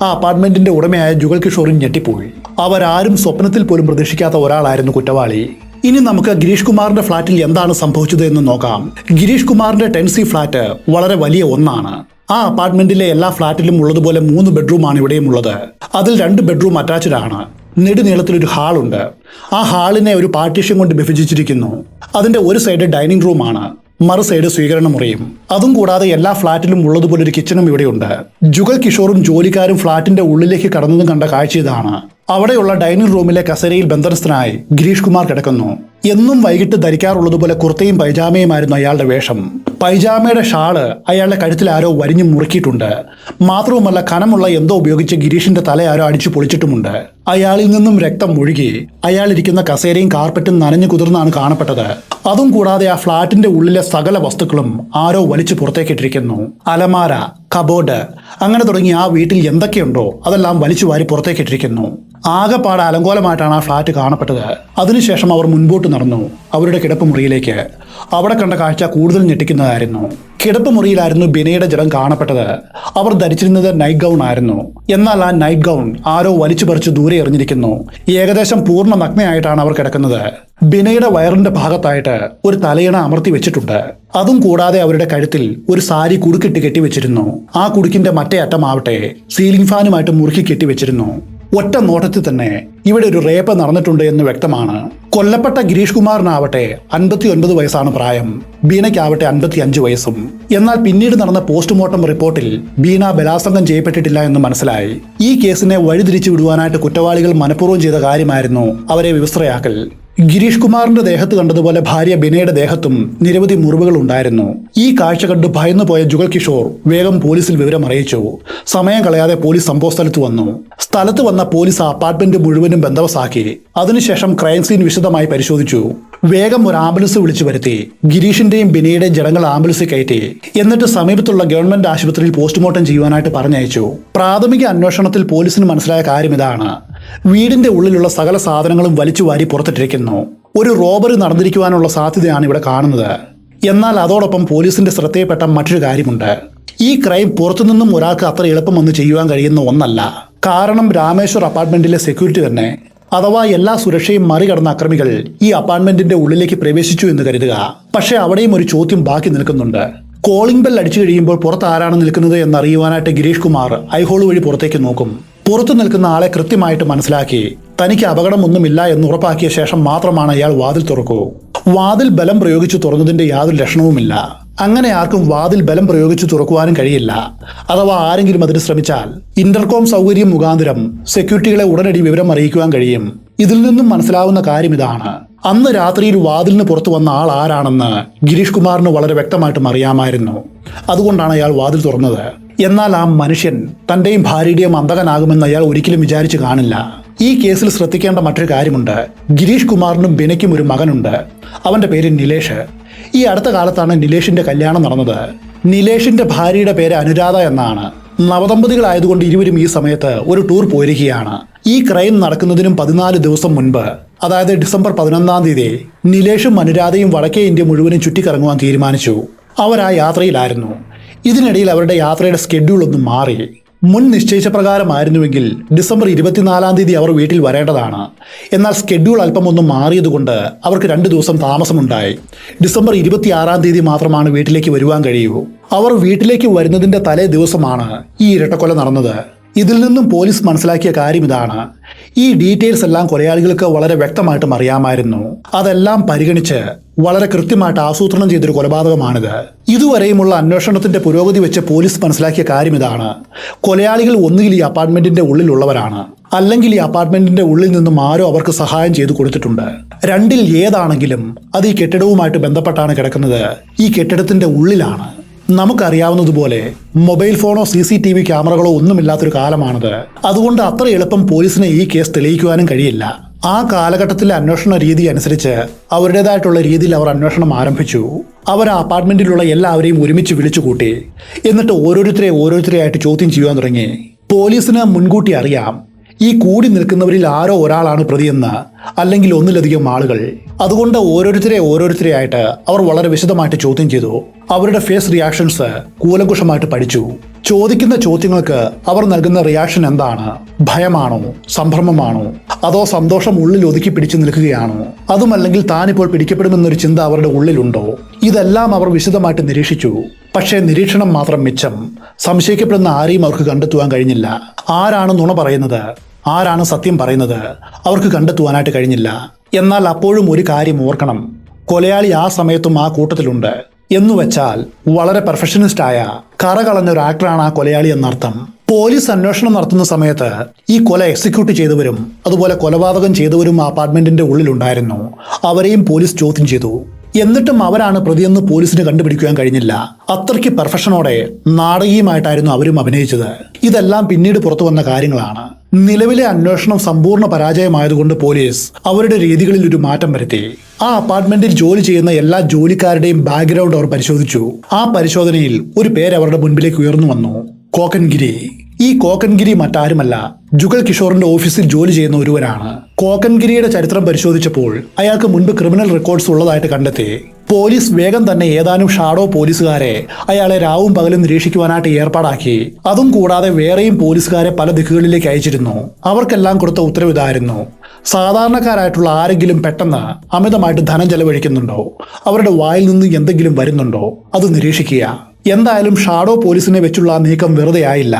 ആ അപ്പാർട്ട്മെന്റിന്റെ ഉടമയായ ജുഗൽ കിഷോറും ഞെട്ടിപ്പോയി. അവരാരും സ്വപ്നത്തിൽ പോലും പ്രതീക്ഷിക്കാത്ത ഒരാളായിരുന്നു കുറ്റവാളി. ഇനി നമുക്ക് ഗിരീഷ് കുമാറിന്റെ ഫ്ളാറ്റിൽ എന്താണ് സംഭവിച്ചത് എന്ന് നോക്കാം. ഗിരീഷ് കുമാറിന്റെ 10C ഫ്ളാറ്റ് വളരെ വലിയ ഒന്നാണ്. ആ അപ്പാർട്ട്മെന്റിലെ എല്ലാ ഫ്ളാറ്റിലും ഉള്ളതുപോലെ 3 ബെഡ്റൂമാണ് ഇവിടെയും ഉള്ളത്. അതിൽ 2 ബെഡ്റൂം അറ്റാച്ച്ഡ് ആണ്. നെടുനീളത്തിലൊരു ഹാളുണ്ട്. ആ ഹാളിനെ ഒരു പാർട്ടീഷൻ കൊണ്ട് വിഭജിച്ചിരിക്കുന്നു. അതിന്റെ ഒരു സൈഡ് ഡൈനിങ് റൂമാണ്, മറു സൈഡ് സ്വീകരണ മുറിയും. അതും കൂടാതെ എല്ലാ ഫ്ളാറ്റിലും ഉള്ളതുപോലെ ഒരു കിച്ചണും ഇവിടെയുണ്ട്. ജുഗൽ കിഷോറും ജോലിക്കാരും ഫ്ളാറ്റിന്റെ ഉള്ളിലേക്ക് കടന്നതും കണ്ട കാഴ്ച ഇതാണ്. അവിടെയുള്ള ഡൈനിങ് റൂമിലെ കസേരയിൽ ബന്ധനസ്ഥനായി ഗിരീഷ് കുമാർ കിടക്കുന്നു. എന്നും വൈകിട്ട് ധരിക്കാറുള്ളതുപോലെ കുർത്തയും പൈജാമയുമായിരുന്നു അയാളുടെ വേഷം. പൈജാമയുടെ ഷാള് അയാളുടെ കഴുത്തിൽ ആരോ വരിഞ്ഞു മുറുക്കിയിട്ടുണ്ട്. മാത്രവുമല്ല, കനമുള്ള എന്തോ ഉപയോഗിച്ച് ഗിരീഷിന്റെ തല ആരോ അടിച്ചു പൊളിച്ചിട്ടുമുണ്ട്. അയാളിൽ നിന്നും രക്തം ഒഴുകി അയാളിരിക്കുന്ന കസേരയും കാർപ്പറ്റും നനഞ്ഞു കുതിർന്നാണ് കാണപ്പെട്ടത്. അതും കൂടാതെ ആ ഫ്ളാറ്റിന്റെ ഉള്ളിലെ സകല വസ്തുക്കളും ആരോ വലിച്ചു പുറത്തേക്കിട്ടിരിക്കുന്നു. അലമാര, കബോർഡ്, അങ്ങനെ തുടങ്ങി ആ വീട്ടിൽ എന്തൊക്കെയുണ്ടോ അതെല്ലാം വലിച്ചു വാരി പുറത്തേക്കിട്ടിരിക്കുന്നു. ആകെപ്പാടെ അലങ്കോലമായിട്ടാണ് ആ ഫ്ളാറ്റ് കാണപ്പെട്ടത്. അതിനുശേഷം അവർ മുൻപോട്ട് നടന്നു അവരുടെ കിടപ്പ് മുറിയിലേക്ക്. അവിടെ കണ്ട കാഴ്ച കൂടുതൽ ഞെട്ടിക്കുന്നതായിരുന്നു. കിടപ്പ് മുറിയിലായിരുന്നു ബിനയുടെ ജഡം കാണപ്പെട്ടത്. അവർ ധരിച്ചിരുന്നത് നൈറ്റ് ഗൗൺ ആയിരുന്നു. എന്നാൽ ആ നൈറ്റ് ഗൗൺ ആരോ വലിച്ചു പറിച്ച് ദൂരെ എറിഞ്ഞിരിക്കുന്നു. ഏകദേശം പൂർണ്ണ നഗ്നയായിട്ടാണ് അവർ കിടക്കുന്നത്. ബിനയുടെ വയറിന്റെ ഭാഗത്തായിട്ട് ഒരു തലയിണ അമർത്തി വെച്ചിട്ടുണ്ട്. അതും കൂടാതെ അവരുടെ കഴുത്തിൽ ഒരു സാരി കുടുക്കിട്ട് കെട്ടിവെച്ചിരുന്നു. ആ കുടുക്കിന്റെ മറ്റേ അറ്റമാവട്ടെ സീലിംഗ് ഫാനുമായിട്ട് മുറുക്കി കെട്ടിവെച്ചിരുന്നു. ഒറ്റ നോട്ടത്തിൽ തന്നെ ഇവിടെ ഒരു റേപ്പ് നടന്നിട്ടുണ്ട് എന്ന് വ്യക്തമാണ്. കൊല്ലപ്പെട്ട ഗിരീഷ് കുമാറിനാവട്ടെ 59 വയസ്സാണ് പ്രായം. ബീനയ്ക്കാവട്ടെ 55 വയസ്സും. എന്നാൽ പിന്നീട് നടന്ന പോസ്റ്റ്മോർട്ടം റിപ്പോർട്ടിൽ ബീന ബലാത്സംഗം ചെയ്യപ്പെട്ടിട്ടില്ല എന്ന് മനസ്സിലായി. ഈ കേസിനെ വഴിതിരിച്ചു വിടുവാനായിട്ട് കുറ്റവാളികൾ മനഃപൂർവ്വം ചെയ്ത കാര്യമായിരുന്നു അവരെ വിവസ്ത്രയാക്കൽ. ഗിരീഷ് കുമാറിന്റെ ദേഹത്ത് കണ്ടതുപോലെ ഭാര്യ ബിനയുടെ ദേഹത്തും നിരവധി മുറിവുകൾ ഉണ്ടായിരുന്നു. ഈ കാഴ്ച കണ്ട് ഭയന്നു പോയ ജുഗൽ കിഷോർ വേഗം പോലീസിൽ വിവരം അറിയിച്ചു. സമയം കളയാതെ പോലീസ് സംഭവസ്ഥലത്ത് വന്നു. സ്ഥലത്ത് വന്ന പോലീസ് അപ്പാർട്ട്മെന്റ് മുഴുവനും ബന്ദോബസ്താക്കി. അതിനുശേഷം ക്രൈം സീൻ വിശദമായി പരിശോധിച്ചു. വേഗം ഒരു ആംബുലൻസ് വിളിച്ചു വരുത്തി. ഗിരീഷിന്റെയും ബിനയുടെയും ജഡങ്ങൾ ആംബുലൻസിൽ കയറ്റി. എന്നിട്ട് സമീപത്തുള്ള ഗവൺമെന്റ് ആശുപത്രിയിൽ പോസ്റ്റ്മോർട്ടം ചെയ്യുവാനായിട്ട് പറഞ്ഞയച്ചു. പ്രാഥമിക അന്വേഷണത്തിൽ പോലീസിന് മനസ്സിലായ കാര്യം ഇതാണ്: വീടിന്റെ ഉള്ളിലുള്ള സകല സാധനങ്ങളും വലിച്ചുവാരി പുറത്തിട്ടിരിക്കുന്നു. ഒരു റോബറി നടന്നിരിക്കുവാനുള്ള സാധ്യതയാണ് ഇവിടെ കാണുന്നത്. എന്നാൽ അതോടൊപ്പം പോലീസിന്റെ ശ്രദ്ധയിൽപ്പെട്ട മറ്റൊരു കാര്യമുണ്ട്. ഈ ക്രൈം പുറത്തുനിന്നും ഒരാൾക്ക് അത്ര എളുപ്പം ഒന്ന് ചെയ്യുവാൻ കഴിയുന്ന ഒന്നല്ല. കാരണം രാമേശ്വർ അപ്പാർട്ട്മെന്റിലെ സെക്യൂരിറ്റി തന്നെ, അഥവാ എല്ലാ സുരക്ഷയും മറികടന്ന അക്രമികൾ ഈ അപ്പാർട്ട്മെന്റിന്റെ ഉള്ളിലേക്ക് പ്രവേശിച്ചു എന്ന് കരുതുക. പക്ഷെ അവിടെയും ഒരു ചോദ്യം ബാക്കി നിൽക്കുന്നുണ്ട്. കോളിംഗ് ബെൽ അടിച്ചു കഴിയുമ്പോൾ പുറത്ത് ആരാണ് നിൽക്കുന്നത് എന്നറിയുവാനായിട്ട് ഗിരീഷ് കുമാർ ഐഹോൾ വഴി പുറത്തേക്ക് നോക്കും. പുറത്തു നിൽക്കുന്ന ആളെ കൃത്യമായിട്ട് മനസ്സിലാക്കി തനിക്ക് അപകടമൊന്നുമില്ല എന്ന് ഉറപ്പാക്കിയ ശേഷം മാത്രമാണ് അയാൾ വാതിൽ തുറക്കൂ. വാതിൽ ബലം പ്രയോഗിച്ചു തുറന്നതിന്റെ യാതൊരു ലക്ഷണവുമില്ല. അങ്ങനെ ആർക്കും വാതിൽ ബലം പ്രയോഗിച്ചു തുറക്കുവാനും കഴിയില്ല. അഥവാ ആരെങ്കിലും അതിന് ശ്രമിച്ചാൽ ഇന്റർകോം സൗകര്യം മുഖാന്തരം സെക്യൂരിറ്റികളെ ഉടനടി വിവരം അറിയിക്കുവാൻ കഴിയും. ഇതിൽ നിന്നും മനസ്സിലാവുന്ന കാര്യം ഇതാണ്: അന്ന് രാത്രിയിൽ വാതിലിന് പുറത്തു വന്ന ആൾ ആരാണെന്ന് ഗിരീഷ് കുമാറിന് വളരെ വ്യക്തമായിട്ടും അറിയാമായിരുന്നു. അതുകൊണ്ടാണ് അയാൾ വാതിൽ തുറന്നത്. എന്നാൽ ആ മനുഷ്യൻ തന്റെയും ഭാര്യയുടെയും അന്തകനാകുമെന്ന് അയാൾ ഒരിക്കലും വിചാരിച്ചു കാണില്ല. ഈ കേസിൽ ശ്രദ്ധിക്കേണ്ട മറ്റൊരു കാര്യമുണ്ട്. ഗിരീഷ് കുമാറിനും ബിനയ്ക്കും ഒരു മകനുണ്ട്. അവന്റെ പേര് നിലേഷ്. ഈ അടുത്ത കാലത്താണ് നിലേഷിന്റെ കല്യാണം നടന്നത്. നിലേഷിന്റെ ഭാര്യയുടെ പേര് അനുരാധ എന്നാണ്. നവദമ്പതികളായതുകൊണ്ട് ഇരുവരും ഈ സമയത്ത് ഒരു ടൂർ പോയിരിക്കുകയാണ്. ഈ ക്രൈം നടക്കുന്നതിനും 14 ദിവസം മുൻപ്, അതായത് ഡിസംബർ 11-ാം തീയതി, നിലേഷും അനുരാധയും വടക്കേ ഇന്ത്യ മുഴുവനും ചുറ്റിക്കറങ്ങുവാൻ തീരുമാനിച്ചു. അവർ ആ യാത്രയിലായിരുന്നു. ഇതിനിടയിൽ അവരുടെ യാത്രയുടെ സ്കെഡ്യൂൾ ഒന്ന് മാറി. മുൻ നിശ്ചയിച്ച പ്രകാരമായിരുന്നുവെങ്കിൽ ഡിസംബർ 24-ാം തീയതി അവർ വീട്ടിൽ വരേണ്ടതാണ്. എന്നാൽ സ്കെഡ്യൂൾ അല്പം ഒന്ന് മാറിയതുകൊണ്ട് അവർക്ക് 2 ദിവസം താമസമുണ്ടായി. ഡിസംബർ 26-ാം തീയതി മാത്രമാണ് വീട്ടിലേക്ക് വരുവാൻ കഴിയൂ. അവർ വീട്ടിലേക്ക് വരുന്നതിന്റെ തലേ ദിവസമാണ് ഈ ഇരട്ടക്കൊല നടന്നത്. ഇതിൽ നിന്നും പോലീസ് മനസ്സിലാക്കിയ കാര്യം ഇതാണ്: ഈ ഡീറ്റെയിൽസ് എല്ലാം കൊലയാളികൾക്ക് വളരെ വ്യക്തമായിട്ടും അറിയാമായിരുന്നു. അതെല്ലാം പരിഗണിച്ച് വളരെ കൃത്യമായിട്ട് ആസൂത്രണം ചെയ്തൊരു കൊലപാതകമാണിത്. ഇതുവരെയുമുള്ള അന്വേഷണത്തിന്റെ പുരോഗതി വെച്ച് പോലീസ് മനസ്സിലാക്കിയ കാര്യം ഇതാണ്: കൊലയാളികൾ ഒന്നുകിൽ ഈ അപ്പാർട്ട്മെന്റിന്റെ ഉള്ളിലുള്ളവരാണ്, അല്ലെങ്കിൽ ഈ അപ്പാർട്ട്മെന്റിന്റെ ഉള്ളിൽ നിന്നും ആരോ അവർക്ക് സഹായം ചെയ്തു കൊടുത്തിട്ടുണ്ട്. രണ്ടിൽ ഏതാണെങ്കിലും അത് ഈ കെട്ടിടവുമായിട്ട് ബന്ധപ്പെട്ടാണ് കിടക്കുന്നത്. ഈ കെട്ടിടത്തിന്റെ ഉള്ളിലാണ്. നമുക്കറിയാവുന്നതുപോലെ മൊബൈൽ ഫോണോ CCTV ക്യാമറകളോ ഒന്നുമില്ലാത്തൊരു കാലമാണിത്. അതുകൊണ്ട് അത്ര എളുപ്പം പോലീസിനെ ഈ കേസ് തെളിയിക്കുവാനും കഴിയില്ല. ആ കാലഘട്ടത്തിലെ അന്വേഷണ രീതി അനുസരിച്ച് അവരുടേതായിട്ടുള്ള രീതിയിൽ അവർ അന്വേഷണം ആരംഭിച്ചു. അവർ ആ അപ്പാർട്ട്മെന്റിലുള്ള എല്ലാവരെയും ഒരുമിച്ച് വിളിച്ചുകൂട്ടി. എന്നിട്ട് ഓരോരുത്തരെയായിട്ട് ചോദ്യം ചെയ്യുവാൻ തുടങ്ങി. പോലീസിന് മുൻകൂട്ടി അറിയാം ഈ കൂടി നിൽക്കുന്നവരിൽ ആരോ ഒരാളാണ് പ്രതിയെന്ന്, അല്ലെങ്കിൽ ഒന്നിലധികം ആളുകൾ. അതുകൊണ്ട് ഓരോരുത്തരെയായിട്ട് അവർ വളരെ വിശദമായിട്ട് ചോദ്യം ചെയ്തു. അവരുടെ ഫേസ് റിയാക്ഷൻസ് കൂലങ്കുഷമായിട്ട് പഠിച്ചു. ചോദിക്കുന്ന ചോദ്യങ്ങൾക്ക് അവർ നൽകുന്ന റിയാക്ഷൻ എന്താണ്? ഭയമാണോ, സംഭ്രമമാണോ, അതോ സന്തോഷം ഉള്ളിൽ ഒതുക്കി പിടിച്ചു നിൽക്കുകയാണോ? അതുമല്ലെങ്കിൽ താനിപ്പോൾ പിടിക്കപ്പെടുമെന്നൊരു ചിന്ത അവരുടെ ഉള്ളിലുണ്ടോ? ഇതെല്ലാം അവർ വിശദമായിട്ട് നിരീക്ഷിച്ചു. പക്ഷേ നിരീക്ഷണം മാത്രം മിച്ചം. സംശയിക്കപ്പെടുന്ന ആരെയും അവർക്ക് കണ്ടെത്തുവാൻ കഴിഞ്ഞില്ല. ആരാണ് നുണ പറയുന്നത്, ആരാണ് സത്യം പറയുന്നത് അവർക്ക് കണ്ടെത്തുവാനായിട്ട് കഴിഞ്ഞില്ല. എന്നാൽ അപ്പോഴും ഒരു കാര്യം ഓർക്കണം: കൊലയാളി ആ സമയത്തും ആ കൂട്ടത്തിലുണ്ട്. എന്നുവെച്ചാൽ വളരെ പെർഫെക്ഷനിസ്റ്റായ കറകളഞ്ഞൊരു ആക്ടറാണ് ആ കൊലയാളി എന്നർത്ഥം. പോലീസ് അന്വേഷണം നടത്തുന്ന സമയത്ത് ഈ കൊല എക്സിക്യൂട്ട് ചെയ്തവരും അതുപോലെ കൊലപാതകം ചെയ്തവരും ആ അപ്പാർട്ട്മെന്റിന്റെ ഉള്ളിലുണ്ടായിരുന്നു. അവരെയും പോലീസ് ചോദ്യം ചെയ്തു. എന്നിട്ടും അവരാണ് പ്രതിയെന്ന് പോലീസിന് കണ്ടുപിടിക്കുവാൻ കഴിഞ്ഞില്ല. അത്രയ്ക്ക് പെർഫെക്ഷനോടെ നാടകീയമായിട്ടായിരുന്നു അവരും അഭിനയിച്ചത്. ഇതെല്ലാം പിന്നീട് പുറത്തു വന്ന കാര്യങ്ങളാണ്. നിലവിലെ അന്വേഷണം സമ്പൂർണ്ണ പരാജയമായതുകൊണ്ട് പോലീസ് അവരുടെ രീതികളിൽ ഒരു മാറ്റം വരുത്തി. ആ അപ്പാർട്ട്മെന്റിൽ ജോലി ചെയ്യുന്ന എല്ലാ ജോലിക്കാരുടെയും ബാക്ക്ഗ്രൗണ്ട് അവർ പരിശോധിച്ചു. ആ പരിശോധനയിൽ ഒരു പേര് അവരുടെ മുൻപിലേക്ക് ഉയർന്നു വന്നു: കോക്കൻഗിരി. ഈ കോക്കൻഗിരി മറ്റാരുമല്ല, ജുഗൽ കിഷോറിന്റെ ഓഫീസിൽ ജോലി ചെയ്യുന്ന ഒരുവരാണ്. കോക്കൻഗിരിയുടെ ചരിത്രം പരിശോധിച്ചപ്പോൾ അയാൾക്ക് മുൻപ് ക്രിമിനൽ റെക്കോർഡ്സ് ഉള്ളതായിട്ട് കണ്ടെത്തി. പോലീസ് വേഗം തന്നെ ഏതാനും ഷാഡോ പോലീസുകാരെ അയാളെ രാവും പകലും നിരീക്ഷിക്കുവാനായിട്ട് ഏർപ്പാടാക്കി. അതും കൂടാതെ വേറെയും പോലീസുകാരെ പല ദിക്കുകളിലേക്ക് അയച്ചിരുന്നു. അവർക്കെല്ലാം കൊടുത്ത ഉത്തരവ് ഇതായിരുന്നു: സാധാരണക്കാരായിട്ടുള്ള ആരെങ്കിലും പെട്ടെന്ന് അമിതമായിട്ട് ധനം ചെലവഴിക്കുന്നുണ്ടോ, അവരുടെ വായിൽ നിന്ന് എന്തെങ്കിലും വരുന്നുണ്ടോ, അത് നിരീക്ഷിക്കുക. എന്തായാലും ഷാഡോ പോലീസിനെ വെച്ചുള്ള നീക്കം വെറുതെ ആയില്ല.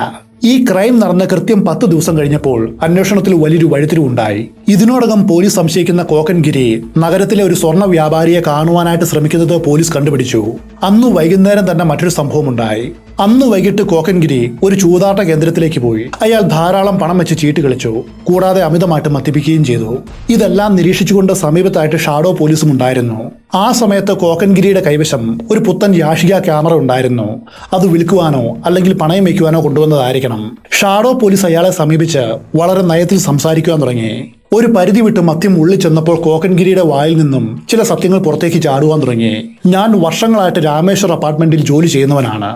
ഈ ക്രൈം നടന്ന കൃത്യം 10 ദിവസം കഴിഞ്ഞപ്പോൾ അന്വേഷണത്തിൽ വലിയൊരു വഴിത്തിരിവുണ്ടായി. ഇതിനോടകം പോലീസ് സംശയിക്കുന്ന കോക്കൻഗിരി നഗരത്തിലെ ഒരു സ്വർണ്ണ വ്യാപാരിയെ കാണുവാനായിട്ട് ശ്രമിക്കുന്നത് പോലീസ് കണ്ടുപിടിച്ചു. അന്ന് വൈകുന്നേരം തന്നെ മറ്റൊരു സംഭവം ഉണ്ടായി. അന്ന് വൈകിട്ട് കോക്കൻഗിരി ഒരു ചൂതാട്ട കേന്ദ്രത്തിലേക്ക് പോയി. അയാൾ ധാരാളം പണം വെച്ച് ചീട്ട് കളിച്ചു, കൂടാതെ അമിതമായിട്ട് മദ്യപിക്കുകയും ചെയ്തു. ഇതെല്ലാം നിരീക്ഷിച്ചുകൊണ്ട് സമീപത്തായിട്ട് ഷാഡോ പോലീസും ഉണ്ടായിരുന്നു. ആ സമയത്ത് കോക്കൻഗിരിയുടെ കൈവശം ഒരു പുത്തൻ യാഷിക ക്യാമറ ഉണ്ടായിരുന്നു. അത് വിൽക്കുവാനോ അല്ലെങ്കിൽ പണയം വയ്ക്കുവാനോ കൊണ്ടുവന്നതായിരിക്കണം. ഷാഡോ പോലീസ് അയാളെ സമീപിച്ച് വളരെ നയത്തിൽ സംസാരിക്കുവാൻ തുടങ്ങി. ഒരു പരിധി വിട്ട് മദ്യം ഉള്ളിൽ ചെന്നപ്പോൾ കോക്കൻഗിരിയുടെ വായിൽ നിന്നും ചില സത്യങ്ങൾ പുറത്തേക്ക് ചാടുവാൻ തുടങ്ങി. ഞാൻ വർഷങ്ങളായിട്ട് രാമേശ്വർ അപ്പാർട്ട്മെന്റിൽ ജോലി ചെയ്യുന്നവനാണ്.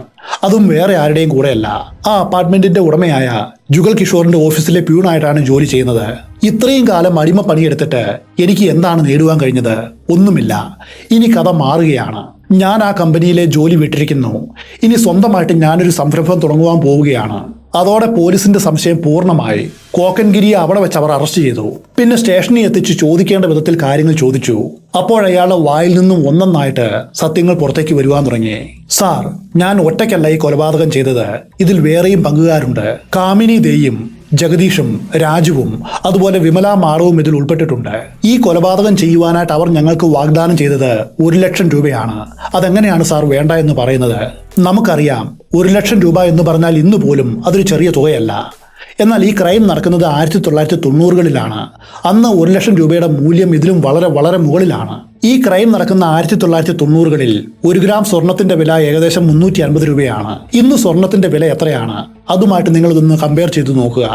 അതും വേറെ ആരുടെയും കൂടെയല്ല. ആ അപ്പാർട്ട്മെന്റിന്റെ ഉടമയായ ജുഗൽ കിഷോറിന്റെ ഓഫീസിലെ പ്യൂണായിട്ടാണ് ജോലി ചെയ്യുന്നത്. ഇത്രയും കാലം അടിമ പണിയെടുത്തിട്ട് എനിക്ക് എന്താണ് നേടുവാൻ കഴിഞ്ഞത്? ഒന്നുമില്ല. ഇനി കഥ മാറുകയാണ്. ഞാൻ ആ കമ്പനിയിലെ ജോലി വിട്ടിരിക്കുന്നു. ഇനി സ്വന്തമായിട്ട് ഞാനൊരു സംരംഭം തുടങ്ങുവാൻ പോവുകയാണ്. അതോടെ പോലീസിന്റെ സംശയം പൂർണ്ണമായി. കോക്കൻഗിരിയെ അവിടെ വെച്ച് അവർ അറസ്റ്റ് ചെയ്തു. പിന്നെ സ്റ്റേഷനിൽ എത്തിച്ച് ചോദിക്കേണ്ട വിധത്തിൽ കാര്യങ്ങൾ ചോദിച്ചു. അപ്പോഴയാളുടെ വായിൽ നിന്നും ഒന്നൊന്നായിട്ട് സത്യങ്ങൾ പുറത്തേക്ക് വരുവാൻ തുടങ്ങി. സാർ, ഞാൻ ഒറ്റയ്ക്കല്ല ഈ കൊലപാതകം ചെയ്തത്. ഇതിൽ വേറെയും പങ്കുകാരുണ്ട്. കാമിനി ദേയും ജഗദീഷും രാജുവും അതുപോലെ വിമല മാറവും ഇതിൽ ഉൾപ്പെട്ടിട്ടുണ്ട്. ഈ കൊലപാതകം ചെയ്യുവാനായിട്ട് അവർ ഞങ്ങൾക്ക് വാഗ്ദാനം ചെയ്തത് 1 ലക്ഷം രൂപയാണ്. അതെങ്ങനെയാണ് സാർ വേണ്ട എന്ന് പറയുന്നത്? നമുക്കറിയാം, 1 ലക്ഷം രൂപ എന്ന് പറഞ്ഞാൽ ഇന്ന് പോലും അതൊരു ചെറിയ തുകയല്ല. എന്നാൽ ഈ ക്രൈം നടക്കുന്നത് 1990-കളിലാണ്. അന്ന് 1 ലക്ഷം രൂപയുടെ മൂല്യം ഇതിലും വളരെ വളരെ മുകളിലാണ്. ഈ ക്രൈം നടക്കുന്ന 1990-കളിൽ 1 ഗ്രാം സ്വർണത്തിന്റെ വില ഏകദേശം 350 രൂപയാണ്. ഇന്ന് സ്വർണത്തിന്റെ വില എത്രയാണ്? അതുമായിട്ട് നിങ്ങൾ ഇതൊന്ന് കമ്പയർ ചെയ്ത് നോക്കുക.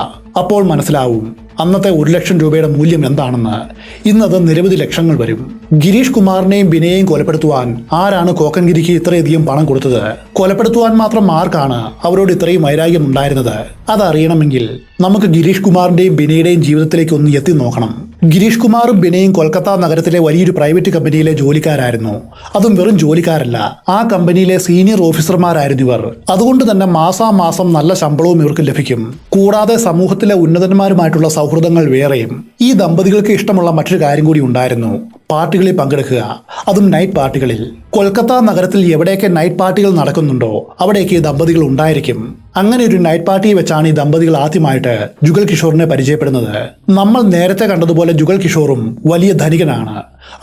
അപ്പോൾ മനസ്സിലാവും അന്നത്തെ 1 ലക്ഷം രൂപയുടെ മൂല്യം എന്താണെന്ന്. ഇന്നത് നിരവധി ലക്ഷങ്ങൾ വരും. ഗിരീഷ് കുമാറിനെയും ബിനയെയും കൊലപ്പെടുത്തുവാൻ ആരാണ് കോക്കൻഗിരിക്ക് ഇത്രയധികം പണം കൊടുത്തത്? കൊലപ്പെടുത്തുവാൻ മാത്രം ആർക്കാണ് അവരോട് ഇത്രയും വൈരാഗ്യം ഉണ്ടായിരുന്നത്? അതറിയണമെങ്കിൽ നമുക്ക് ഗിരീഷ് കുമാറിന്റെയും ബിനയുടെയും ജീവിതത്തിലേക്ക് ഒന്ന് എത്തി നോക്കണം. ഗിരീഷ് കുമാറും ബിനയും കൊൽക്കത്ത നഗരത്തിലെ വലിയൊരു പ്രൈവറ്റ് കമ്പനിയിലെ ജോലിക്കാരായിരുന്നു. അതും വെറും ജോലിക്കാരല്ല, ആ കമ്പനിയിലെ സീനിയർ ഓഫീസർമാരായിരുന്നു ഇവർ. അതുകൊണ്ട് തന്നെ മാസാമാസം നല്ല ശമ്പളവും ഇവർക്ക് ലഭിക്കും. കൂടാതെ സമൂഹത്തിലെ ഉന്നതന്മാരുമായിട്ടുള്ള സൗഹൃദങ്ങൾ വേറെയും. ഈ ദമ്പതികൾക്ക് ഇഷ്ടമുള്ള മറ്റൊരു കാര്യം കൂടി ഉണ്ടായിരുന്നു: പാർട്ടികളിൽ പങ്കെടുക്കുക, അതും നൈറ്റ് പാർട്ടികളിൽ. കൊൽക്കത്ത നഗരത്തിൽ എവിടെയൊക്കെ നൈറ്റ് പാർട്ടികൾ നടക്കുന്നുണ്ടോ അവിടെയൊക്കെ ഈ ദമ്പതികൾ ഉണ്ടായിരിക്കും. അങ്ങനെ ഒരു നൈറ്റ് പാർട്ടിയിൽ വെച്ചാണ് ഈ ദമ്പതികൾ ആദ്യമായിട്ട് ജുഗൽ കിഷോറിനെ പരിചയപ്പെടുന്നത്. നമ്മൾ നേരത്തെ കണ്ടതുപോലെ ജുഗൽ കിഷോറും വലിയ ധനികനാണ്.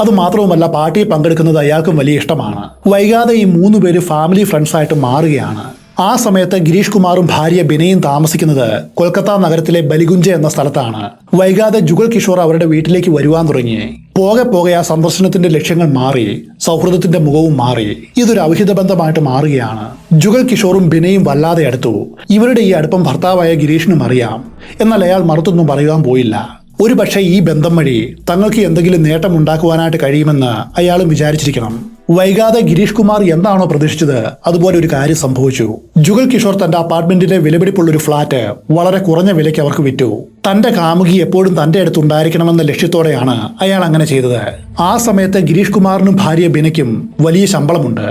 അതുമാത്രവുമല്ല, പാർട്ടിയിൽ പങ്കെടുക്കുന്നത് അയാൾക്കും വലിയ ഇഷ്ടമാണ്. വൈകാതെ ഈ 3 പേര് ഫാമിലി ഫ്രണ്ട്സായിട്ട് മാറുകയാണ്. ആ സമയത്ത് ഗിരീഷ് കുമാറും ഭാര്യ ബിനയും താമസിക്കുന്നത് കൊൽക്കത്ത നഗരത്തിലെ ബലിഗുഞ്ച എന്ന സ്ഥലത്താണ്. വൈകാതെ ജുഗൽ കിഷോർ അവരുടെ വീട്ടിലേക്ക് വരുവാൻ തുടങ്ങി. പോകെ പോകെ ആ സന്ദർശനത്തിന്റെ ലക്ഷ്യങ്ങൾ മാറി, സൗഹൃദത്തിന്റെ മുഖവും മാറി. ഇതൊരു അവിഹിത ബന്ധമായിട്ട് മാറുകയാണ്. ജുഗൽ കിഷോറും ബിനയും വല്ലാതെ അടുത്തു. ഇവരുടെ ഈ അടുപ്പം ഭർത്താവായ ഗിരീഷിനും അറിയാം. എന്നാൽ അയാൾ മറുത്തൊന്നും പറയുവാൻ പോയില്ല. ഒരു പക്ഷേ ഈ ബന്ധം വഴി തങ്ങൾക്ക് എന്തെങ്കിലും നേട്ടമുണ്ടാക്കുവാനായിട്ട് കഴിയുമെന്ന് അയാളും വിചാരിച്ചിരിക്കണം. വൈകാതെ ഗിരീഷ് കുമാർ എന്താണോ പ്രതീക്ഷിച്ചത് അതുപോലെ ഒരു കാര്യം സംഭവിച്ചു. ജുഗൽ കിഷോർ തന്റെ അപ്പാർട്ട്മെന്റിലെ വിലപിടിപ്പുള്ള ഒരു ഫ്ളാറ്റ് വളരെ കുറഞ്ഞ വിലയ്ക്ക് അവർക്ക് വിറ്റു. തന്റെ കാമുകി എപ്പോഴും തന്റെ അടുത്ത് ഉണ്ടായിരിക്കണമെന്ന ലക്ഷ്യത്തോടെയാണ് അയാൾ അങ്ങനെ ചെയ്തത്. ആ സമയത്ത് ഗിരീഷ് കുമാറിനും ഭാര്യ ബിനയ്ക്കും വലിയ ശമ്പളമുണ്ട്.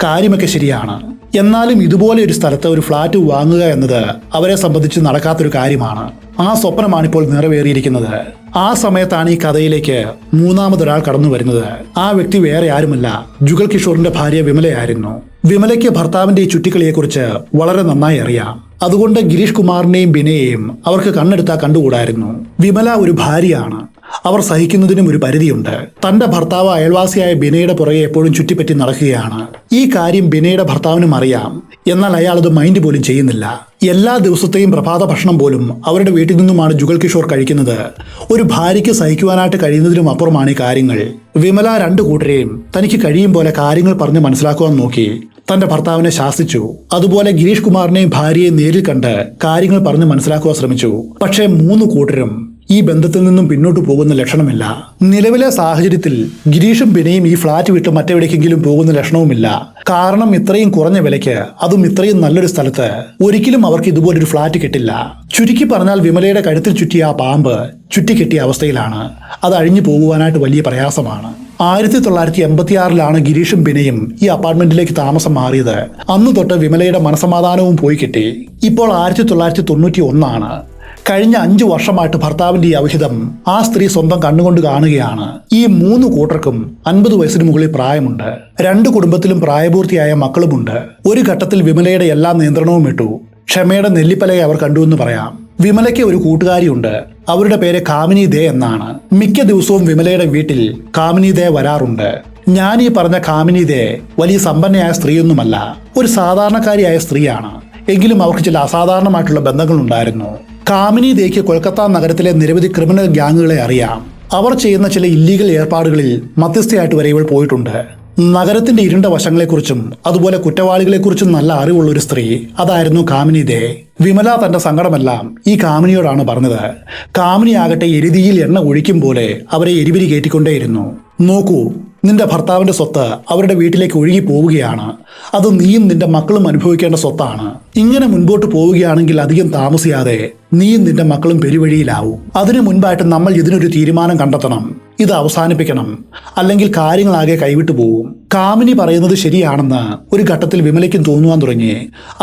കാര്യമൊക്കെ ശരിയാണ്. എന്നാലും ഇതുപോലെ ഒരു സ്ഥലത്ത് ഒരു ഫ്ളാറ്റ് വാങ്ങുക എന്നത് അവരെ സംബന്ധിച്ച് നടക്കാത്തൊരു കാര്യമാണ്. ആ സ്വപ്നമാണിപ്പോൾ നിറവേറിയിരിക്കുന്നത്. ആ സമയത്താണ് ഈ കഥയിലേക്ക് മൂന്നാമതൊരാൾ കടന്നു വരുന്നത്. ആ വ്യക്തി വേറെ ആരുമല്ല, ജുഗൽ കിഷോറിന്റെ ഭാര്യ വിമലയായിരുന്നു. വിമലയ്ക്ക് ഭർത്താവിന്റെ ഈ ചുറ്റിക്കളിയെക്കുറിച്ച് വളരെ നന്നായി അറിയാം. അതുകൊണ്ട് ഗിരീഷ് കുമാറിനെയും ബിനയെയും അവർക്ക് കണ്ണെടുത്താൽ കണ്ടുകൂടായിരുന്നു. വിമല ഒരു ഭാര്യയാണ്. അവർ സഹിക്കുന്നതിനും ഒരു പരിധിയുണ്ട്. തന്റെ ഭർത്താവ് അയൽവാസിയായ ബിനയുടെ പുറകെ എപ്പോഴും ചുറ്റിപ്പറ്റി നടക്കുകയാണ്. ഈ കാര്യം ബിനയുടെ ഭർത്താവിനും അറിയാം. എന്നാൽ അയാൾ അത് മൈൻഡ് പോലും ചെയ്യുന്നില്ല. എല്ലാ ദിവസത്തെയും പ്രഭാത ഭക്ഷണം പോലും അവരുടെ വീട്ടിൽ നിന്നുമാണ് ജുഗൽ കിഷോർ കഴിക്കുന്നത്. ഒരു ഭാര്യയ്ക്ക് സഹിക്കുവാനായിട്ട് കഴിയുന്നതിനും അപ്പുറമാണ് ഈ കാര്യങ്ങൾ. വിമല 2 കൂട്ടരെയും തനിക്ക് കഴിയും പോലെ കാര്യങ്ങൾ പറഞ്ഞ് മനസ്സിലാക്കുവാൻ നോക്കി. തന്റെ ഭർത്താവിനെ ശാസിച്ചു. അതുപോലെ ഗിരീഷ് കുമാറിനെയും ഭാര്യയെയും നേരിൽ കണ്ട് കാര്യങ്ങൾ പറഞ്ഞ് മനസ്സിലാക്കുവാൻ ശ്രമിച്ചു. പക്ഷേ 3 കൂട്ടരും ഈ ബന്ധത്തിൽ നിന്നും പിന്നോട്ട് പോകുന്ന ലക്ഷണമില്ല. നിലവിലെ സാഹചര്യത്തിൽ ഗിരീഷും ബിനയും ഈ ഫ്ളാറ്റ് വിട്ട് മറ്റെവിടേക്കെങ്കിലും പോകുന്ന ലക്ഷണവുമില്ല. കാരണം ഇത്രയും കുറഞ്ഞ വിലയ്ക്ക്, അതും ഇത്രയും നല്ലൊരു സ്ഥലത്ത് ഒരിക്കലും അവർക്ക് ഇതുപോലൊരു ഫ്ളാറ്റ് കിട്ടില്ല. ചുരുക്കി പറഞ്ഞാൽ വിമലയുടെ കഴുത്തിൽ ചുറ്റിയ ആ പാമ്പ് ചുറ്റിക്കെട്ടിയ അവസ്ഥയിലാണ്. അത് അഴിഞ്ഞു പോകുവാനായിട്ട് വലിയ പ്രയാസമാണ്. 1986 ഗിരീഷും ബിനയും ഈ അപ്പാർട്ട്മെന്റിലേക്ക് താമസം മാറിയത്. അന്ന് തൊട്ട് വിമലയുടെ മനസമാധാനവും പോയി കിട്ടി. ഇപ്പോൾ 1991. കഴിഞ്ഞ 5 വർഷമായിട്ട് ഭർത്താവിന്റെ ഈ അവിഹിതം ആ സ്ത്രീ സ്വന്തം കണ്ണുകൊണ്ട് കാണുകയാണ്. ഈ 3 കൂട്ടർക്കും 50 വയസ്സിന് മുകളിൽ പ്രായമുണ്ട്. 2 കുടുംബത്തിലും പ്രായപൂർത്തിയായ മക്കളുമുണ്ട്. ഒരു ഘട്ടത്തിൽ വിമലയുടെ എല്ലാ നിയന്ത്രണവും വിട്ടു. ക്ഷമയുടെ നെല്ലിപ്പലയെ അവർ കണ്ടുവെന്ന് പറയാം. വിമലയ്ക്ക് ഒരു കൂട്ടുകാരിയുണ്ട്. അവരുടെ പേര് കാമിനി ദേ എന്നാണ്. മിക്ക ദിവസവും വിമലയുടെ വീട്ടിൽ കാമിനി ദേ വരാറുണ്ട്. ഞാൻ ഈ പറഞ്ഞ കാമിനി ദേ വലിയ സമ്പന്നയായ സ്ത്രീയൊന്നുമല്ല, ഒരു സാധാരണക്കാരിയായ സ്ത്രീയാണ്. എങ്കിലും അവർക്ക് ചില അസാധാരണമായിട്ടുള്ള ബന്ധങ്ങളുണ്ടായിരുന്നു. കാമിനി ദേക്ക് കൊൽക്കത്ത നഗരത്തിലെ നിരവധി ക്രിമിനൽ ഗ്യാങ്ങുകളെ അറിയാം. അവർ ചെയ്യുന്ന ചില ഇല്ലീഗൽ ഏർപ്പാടുകളിൽ മധ്യസ്ഥയായിട്ട് വരെ ഇവൾ പോയിട്ടുണ്ട്. നഗരത്തിന്റെ ഇരുണ്ട വശങ്ങളെക്കുറിച്ചും അതുപോലെ കുറ്റവാളികളെക്കുറിച്ചും നല്ല അറിവുള്ള ഒരു സ്ത്രീ അതായിരുന്നു കാമിനി ദേ. വിമല തന്റെ സങ്കടമെല്ലാം ഈ കാമിനിയോടാണ് പറഞ്ഞത്. കാമിനി ആകട്ടെ എരുതിയിൽ എണ്ണ ഒഴിക്കും പോലെ അവരെ എരിപിരി കയറ്റിക്കൊണ്ടേയിരുന്നു. നോക്കൂ, നിന്റെ ഭർത്താവിന്റെ സ്വത്ത് അവരുടെ വീട്ടിലേക്ക് ഒഴുകി പോവുകയാണ്. അത് നീയും നിന്റെ മക്കളും അനുഭവിക്കേണ്ട സ്വത്താണ്. ഇങ്ങനെ മുൻപോട്ട് പോവുകയാണെങ്കിൽ അധികം താമസിയാതെ നീയും നിന്റെ മക്കളും പെരുവഴിയിലാവും. അതിനു മുൻപായിട്ട് നമ്മൾ ഇതിനൊരു തീരുമാനം കണ്ടെത്തണം. ഇത് അവസാനിപ്പിക്കണം, അല്ലെങ്കിൽ കാര്യങ്ങളാകെ കൈവിട്ടു പോവും. കാമിനി പറയുന്നത് ശരിയാണെന്ന് ഒരു ഘട്ടത്തിൽ വിമലയ്ക്കും തോന്നുവാൻ തുടങ്ങി.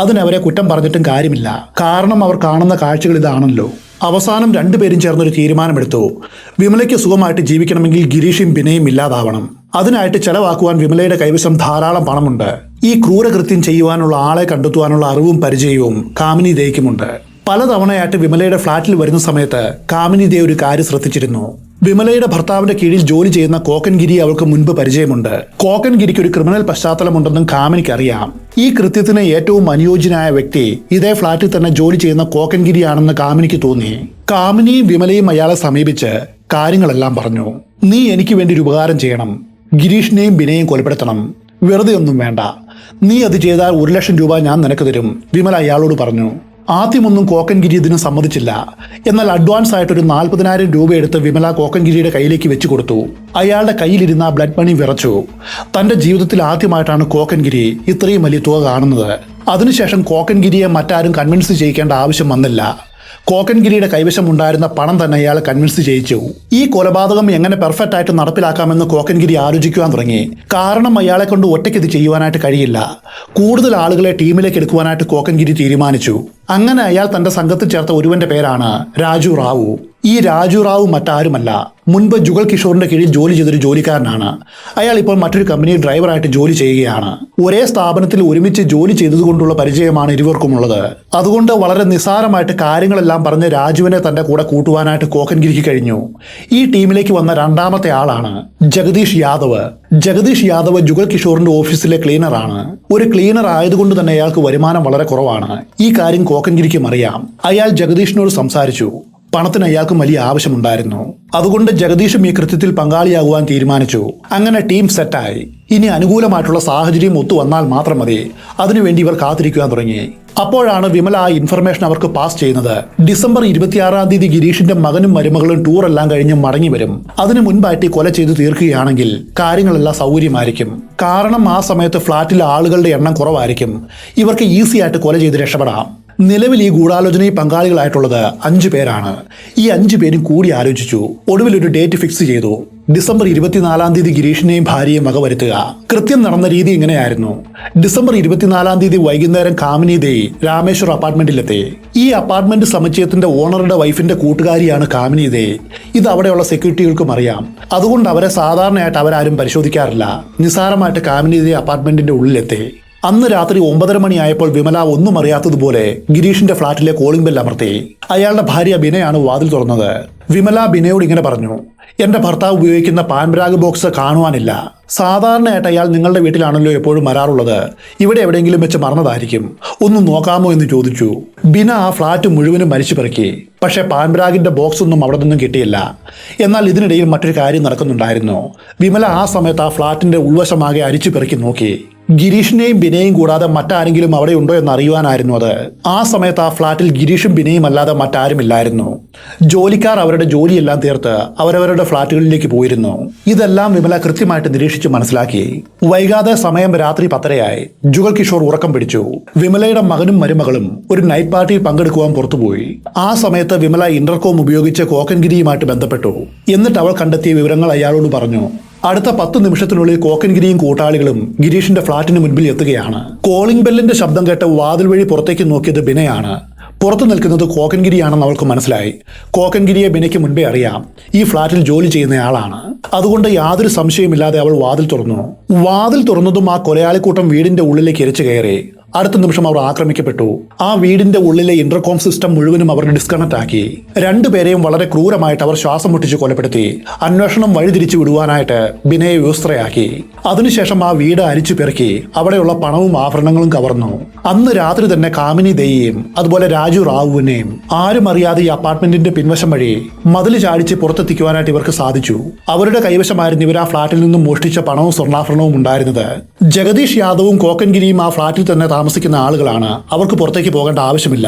അതിനവരെ കുറ്റം പറഞ്ഞിട്ടും കാര്യമില്ല. കാരണം അവർ കാണുന്ന കാഴ്ചകൾ ഇതാണല്ലോ. അവസാനം 2 പേരും ചേർന്നൊരു തീരുമാനമെടുത്തു. വിമലയ്ക്ക് സുഖമായിട്ട് ജീവിക്കണമെങ്കിൽ ഗിരീഷും ബിനയും ഇല്ലാതാവണം. അതിനായിട്ട് ചെലവാക്കുവാൻ വിമലയുടെ കൈവശം ധാരാളം പണമുണ്ട്. ഈ ക്രൂരകൃത്യം ചെയ്യുവാനുള്ള ആളെ കണ്ടെത്തുവാനുള്ള അറിവും പരിചയവും കാമിനി ദേയ്ക്കുമുണ്ട്. പലതവണയായിട്ട് വിമലയുടെ ഫ്ളാറ്റിൽ വരുന്ന സമയത്ത് കാമിനി ദേ ഒരു കാര്യം ശ്രദ്ധിച്ചിരുന്നു. വിമലയുടെ ഭർത്താവിന്റെ കീഴിൽ ജോലി ചെയ്യുന്ന കോക്കൻഗിരി അവൾക്ക് മുൻപ് പരിചയമുണ്ട്. കോക്കൻഗിരിക്ക് ഒരു ക്രിമിനൽ പശ്ചാത്തലമുണ്ടെന്നും കാമിനിക്ക് അറിയാം. ഈ കൃത്യത്തിന് ഏറ്റവും അനുയോജ്യനായ വ്യക്തി ഇതേ ഫ്ളാറ്റിൽ തന്നെ ജോലി ചെയ്യുന്ന കോക്കൻഗിരിയാണെന്ന് കാമിനിക്ക് തോന്നി. കാമിനിയും വിമലയും അയാളെ സമീപിച്ച് കാര്യങ്ങളെല്ലാം പറഞ്ഞു. നീ എനിക്ക് വേണ്ടി ഒരു ഉപകാരം ചെയ്യണം. ഗിരീഷിനെയും ബിനയെയും കൊലപ്പെടുത്തണം. വെറുതെ ഒന്നും വേണ്ട. നീ അത് ചെയ്താൽ 1 ലക്ഷം രൂപ ഞാൻ നിനക്ക് തരും, വിമല അയാളോട് പറഞ്ഞു. ആദ്യമൊന്നും കോക്കൻഗിരി ഇതിന് സമ്മതിച്ചില്ല. എന്നാൽ അഡ്വാൻസ് ആയിട്ടൊരു 40,000 രൂപ എടുത്ത് വിമല കോക്കൻഗിരിയുടെ കയ്യിലേക്ക് വെച്ചു കൊടുത്തു. അയാളുടെ കയ്യിലിരുന്ന ബ്ലഡ് മണി വിറച്ചു. തന്റെ ജീവിതത്തിൽ ആദ്യമായിട്ടാണ് കോക്കൻഗിരി ഇത്രയും വലിയ തുക കാണുന്നത്. അതിനുശേഷം കോക്കൻഗിരിയെ മറ്റാരും കൺവിൻസ് ചെയ്യിക്കേണ്ട ആവശ്യം വന്നില്ല. കോക്കൻഗിരിയുടെ കൈവശം ഉണ്ടായിരുന്ന പണം തന്നെ അയാളെ കൺവിൻസ് ചെയ്യിച്ചു. ഈ കൊലപാതകം എങ്ങനെ പെർഫെക്റ്റ് ആയിട്ട് നടപ്പിലാക്കാമെന്ന് കോക്കൻഗിരി ആലോചിക്കുവാൻ തുടങ്ങി. കാരണം അയാളെ കൊണ്ട് ഒറ്റയ്ക്ക് ഇത് ചെയ്യുവാനായിട്ട് കഴിയില്ല. കൂടുതൽ ആളുകളെ ടീമിലേക്ക് എടുക്കുവാനായിട്ട് കോക്കൻഗിരി തീരുമാനിച്ചു. അങ്ങനെ അയാൾ തന്റെ സംഘത്തിൽ ചേർത്ത ഒരുവന്റെ പേരാണ് രാജു റാവു. ഈ രാജു റാവു മറ്റാരുമല്ല, മുൻപ് ജുഗൽ കിഷോറിന്റെ കീഴിൽ ജോലി ചെയ്തൊരു ജോലിക്കാരനാണ്. അയാൾ ഇപ്പോൾ മറ്റൊരു കമ്പനിയിൽ ഡ്രൈവറായിട്ട് ജോലി ചെയ്യുകയാണ്. ഒരേ സ്ഥാപനത്തിൽ ഒരുമിച്ച് ജോലി ചെയ്തതുകൊണ്ടുള്ള പരിചയമാണ് ഇരുവർക്കുമുള്ളത്. അതുകൊണ്ട് വളരെ നിസ്സാരമായിട്ട് കാര്യങ്ങളെല്ലാം പറഞ്ഞ് രാജുവിനെ തന്റെ കൂടെ കൂട്ടുവാനായിട്ട് കോക്കൻഗിരിക്ക് കഴിഞ്ഞു. ഈ ടീമിലേക്ക് വന്ന 2ാമത്തെ ആളാണ് ജഗദീഷ് യാദവ്. ജഗദീഷ് യാദവ് ജുഗൽ കിഷോറിന്റെ ഓഫീസിലെ ക്ലീനറാണ്. ഒരു ക്ലീനർ ആയതുകൊണ്ട് തന്നെ അയാൾക്ക് വരുമാനം വളരെ കുറവാണ്. ഈ കാര്യം കോക്കൻഗിരിക്കും അറിയാം. അയാൾ ജഗദീഷിനോട് സംസാരിച്ചു. പണത്തിന് അയാൾക്കും വലിയ ആവശ്യമുണ്ടായിരുന്നു. അതുകൊണ്ട് ജഗദീഷും ഈ കൃത്യത്തിൽ പങ്കാളിയാകുവാൻ തീരുമാനിച്ചു. അങ്ങനെ ടീം സെറ്റായി. ഇനി അനുകൂലമായിട്ടുള്ള സാഹചര്യം ഒത്തുവന്നാൽ മാത്രം മതി. അതിനുവേണ്ടി ഇവർ കാത്തിരിക്കുവാൻ തുടങ്ങി. അപ്പോഴാണ് വിമല ആ ഇൻഫർമേഷൻ അവർക്ക് പാസ് ചെയ്യുന്നത്. ഡിസംബർ 26-ാം തീയതി ഗിരീഷിന്റെ മകനും മരുമകളും ടൂറെല്ലാം കഴിഞ്ഞ് മടങ്ങി വരും. അതിനു മുൻപായിട്ട് കൊല ചെയ്തു തീർക്കുകയാണെങ്കിൽ കാര്യങ്ങളെല്ലാം സൗകര്യമായിരിക്കും. കാരണം ആ സമയത്ത് ഫ്ളാറ്റിലെ ആളുകളുടെ എണ്ണം കുറവായിരിക്കും. ഇവർക്ക് ഈസി ആയിട്ട് കൊല ചെയ്ത് രക്ഷപ്പെടാം. നിലവിൽ ഈ ഗൂഢാലോചനയിൽ പങ്കാളികളായിട്ടുള്ളത് 5 പേരാണ്. ഈ 5 പേരും കൂടി ആലോചിച്ചു. ഒടുവിൽ ഒരു ഡേറ്റ് ഫിക്സ് ചെയ്തു. ഡിസംബർ 24-ാം തീയതി ഗിരീഷിനെയും ഭാര്യയും വകവരുത്തുക. കൃത്യം നടന്ന രീതി ഇങ്ങനെയായിരുന്നു. ഡിസംബർ 24-ാം തീയതി വൈകുന്നേരം കാമിനി ദേ രാമേശ്വർ അപ്പാർട്ട്മെന്റിലെത്തി. ഈ അപ്പാർട്ട്മെന്റ് സമുച്ചയത്തിന്റെ ഓണറുടെ വൈഫിന്റെ കൂട്ടുകാരിയാണ് കാമിനി ദേ. ഇത് അവിടെയുള്ള സെക്യൂരിറ്റികൾക്കും അറിയാം. അതുകൊണ്ട് അവരെ സാധാരണയായിട്ട് അവരാരും പരിശോധിക്കാറില്ല. നിസ്സാരമായിട്ട് കാമിനി ദേ അപ്പാർട്ട്മെന്റിന്റെ ഉള്ളിലെത്തി. അന്ന് രാത്രി 9:30 മണിയായപ്പോൾ വിമല ഒന്നും അറിയാത്തതുപോലെ ഗിരീഷിന്റെ ഫ്ളാറ്റിലെ കോളിംഗ് ബെൽ അമർത്തി. അയാളുടെ ഭാര്യ ബിനയാണ് വാതിൽ തുറന്നത്. വിമല ബിനയോട് ഇങ്ങനെ പറഞ്ഞു, എന്റെ ഭർത്താവ് ഉപയോഗിക്കുന്ന പാൻബ്രാഗ് ബോക്സ് കാണുവാനില്ല. സാധാരണയായിട്ട് അയാൾ നിങ്ങളുടെ വീട്ടിലാണല്ലോ എപ്പോഴും വരാറുള്ളത്. ഇവിടെ എവിടെയെങ്കിലും വെച്ച് മറന്നതായിരിക്കും. ഒന്ന് നോക്കാമോ എന്ന് ചോദിച്ചു. ബിന ആ ഫ്ളാറ്റ് മുഴുവനും മരിച്ചു പെറുക്കി. പക്ഷേ പാൻബ്രാഗിന്റെ ബോക്സ് ഒന്നും അവിടെ നിന്നും കിട്ടിയില്ല. എന്നാൽ ഇതിനിടയിൽ മറ്റൊരു കാര്യം നടക്കുന്നുണ്ടായിരുന്നു. വിമല ആ സമയത്ത് ആ ഫ്ളാറ്റിന്റെ ഉൾവശമാകെ അരിച്ചു പെറുക്കി നോക്കി. ഗിരീഷിനെയും ബിനയും കൂടാതെ മറ്റാരെങ്കിലും അവിടെ ഉണ്ടോ എന്ന് അറിയുവാനായിരുന്നു അത്. ആ സമയത്ത് ആ ഫ്ളാറ്റിൽ ഗിരീഷും ബിനയും അല്ലാതെ മറ്റാരുമില്ലായിരുന്നു. ജോലിക്കാർ അവരുടെ ജോലിയെല്ലാം തീർത്ത് അവരവരുടെ ഫ്ളാറ്റുകളിലേക്ക് പോയിരുന്നു. ഇതെല്ലാം വിമല കൃത്യമായിട്ട് നിരീക്ഷിച്ച് മനസ്സിലാക്കി. വൈകാതെ സമയം രാത്രി 10:30ആയി. ജുഗൽ കിഷോർ ഉറക്കം പിടിച്ചു. വിമലയുടെ മകനും മരുമകളും ഒരു നൈറ്റ് പാർട്ടിയിൽ പങ്കെടുക്കുവാൻ പുറത്തുപോയി. ആ സമയത്ത് വിമല ഇന്റർകോം ഉപയോഗിച്ച് കോക്കൻഗിരിയുമായിട്ട് ബന്ധപ്പെട്ടു. എന്നിട്ട് അവൾ കണ്ടെത്തിയ വിവരങ്ങൾ അയാളോട് പറഞ്ഞു. അടുത്ത 10 നിമിഷത്തിനുള്ളിൽ കോക്കൻഗിരിയും കൂട്ടാളികളും ഗിരീഷിന്റെ ഫ്ളാറ്റിന് മുൻപിൽ എത്തുകയാണ്. കോളിംഗ് ബെല്ലിന്റെ ശബ്ദം കേട്ട് വാതിൽ വഴി പുറത്തേക്ക് നോക്കിയത് ബിനയാണ്. പുറത്തു നിൽക്കുന്നത് കോക്കൻഗിരിയാണെന്ന് അവൾക്ക് മനസ്സിലായി. കോക്കൻഗിരിയെ ബിനയ്ക്ക് മുൻപേ അറിയാം. ഈ ഫ്ളാറ്റിൽ ജോലി ചെയ്യുന്നയാളാണ്. അതുകൊണ്ട് യാതൊരു സംശയമില്ലാതെ അവൾ വാതിൽ തുറന്നു. വാതിൽ തുറന്നതും ആ കൊലയാളിക്കൂട്ടം വീടിന്റെ ഉള്ളിലേക്ക് ഇരച്ചു കയറി. അടുത്ത നിമിഷം അവർ ആക്രമിക്കപ്പെട്ടു. ആ വീടിന്റെ ഉള്ളിലെ ഇന്റർകോം സിസ്റ്റം മുഴുവനും അവർ ഡിസ്കണക്ട് ആക്കി. രണ്ടുപേരെയും വളരെ ക്രൂരമായിട്ട് അവർ ശ്വാസം മുട്ടിച്ച് കൊലപ്പെടുത്തി. അന്വേഷണം വഴിതിരിച്ചു വിടുവാനായിട്ട് ബിനയെ വ്യവസ്ഥയാക്കി. അതിനുശേഷം ആ വീട് അരിച്ചു പെറുക്കി അവിടെയുള്ള പണവും ആഭരണങ്ങളും കവർന്നു. അന്ന് രാത്രി തന്നെ കാമിനി ദേയിയും അതുപോലെ രാജു റാവുവിനെയും ആരും അറിയാതെ ഈ അപ്പാർട്ട്മെന്റിന്റെ പിൻവശം വഴി മതിൽ ചാടിച്ച് പുറത്തെത്തിക്കുവാനായിട്ട് ഇവർക്ക് സാധിച്ചു. അവരുടെ കൈവശമായിരുന്നു ഇവർ ആ ഫ്ളാറ്റിൽ നിന്നും മോഷ്ടിച്ച പണവും സ്വർണ്ണാഭരണവും ഉണ്ടായിരുന്നത്. ജഗദീഷ് യാദവും കോക്കൻഗിരിയും ആ ഫ്ളാറ്റിൽ തന്നെ താമസിക്കുന്ന ആളുകളാണ്. അവർക്ക് പുറത്തേക്ക് പോകേണ്ട ആവശ്യമില്ല.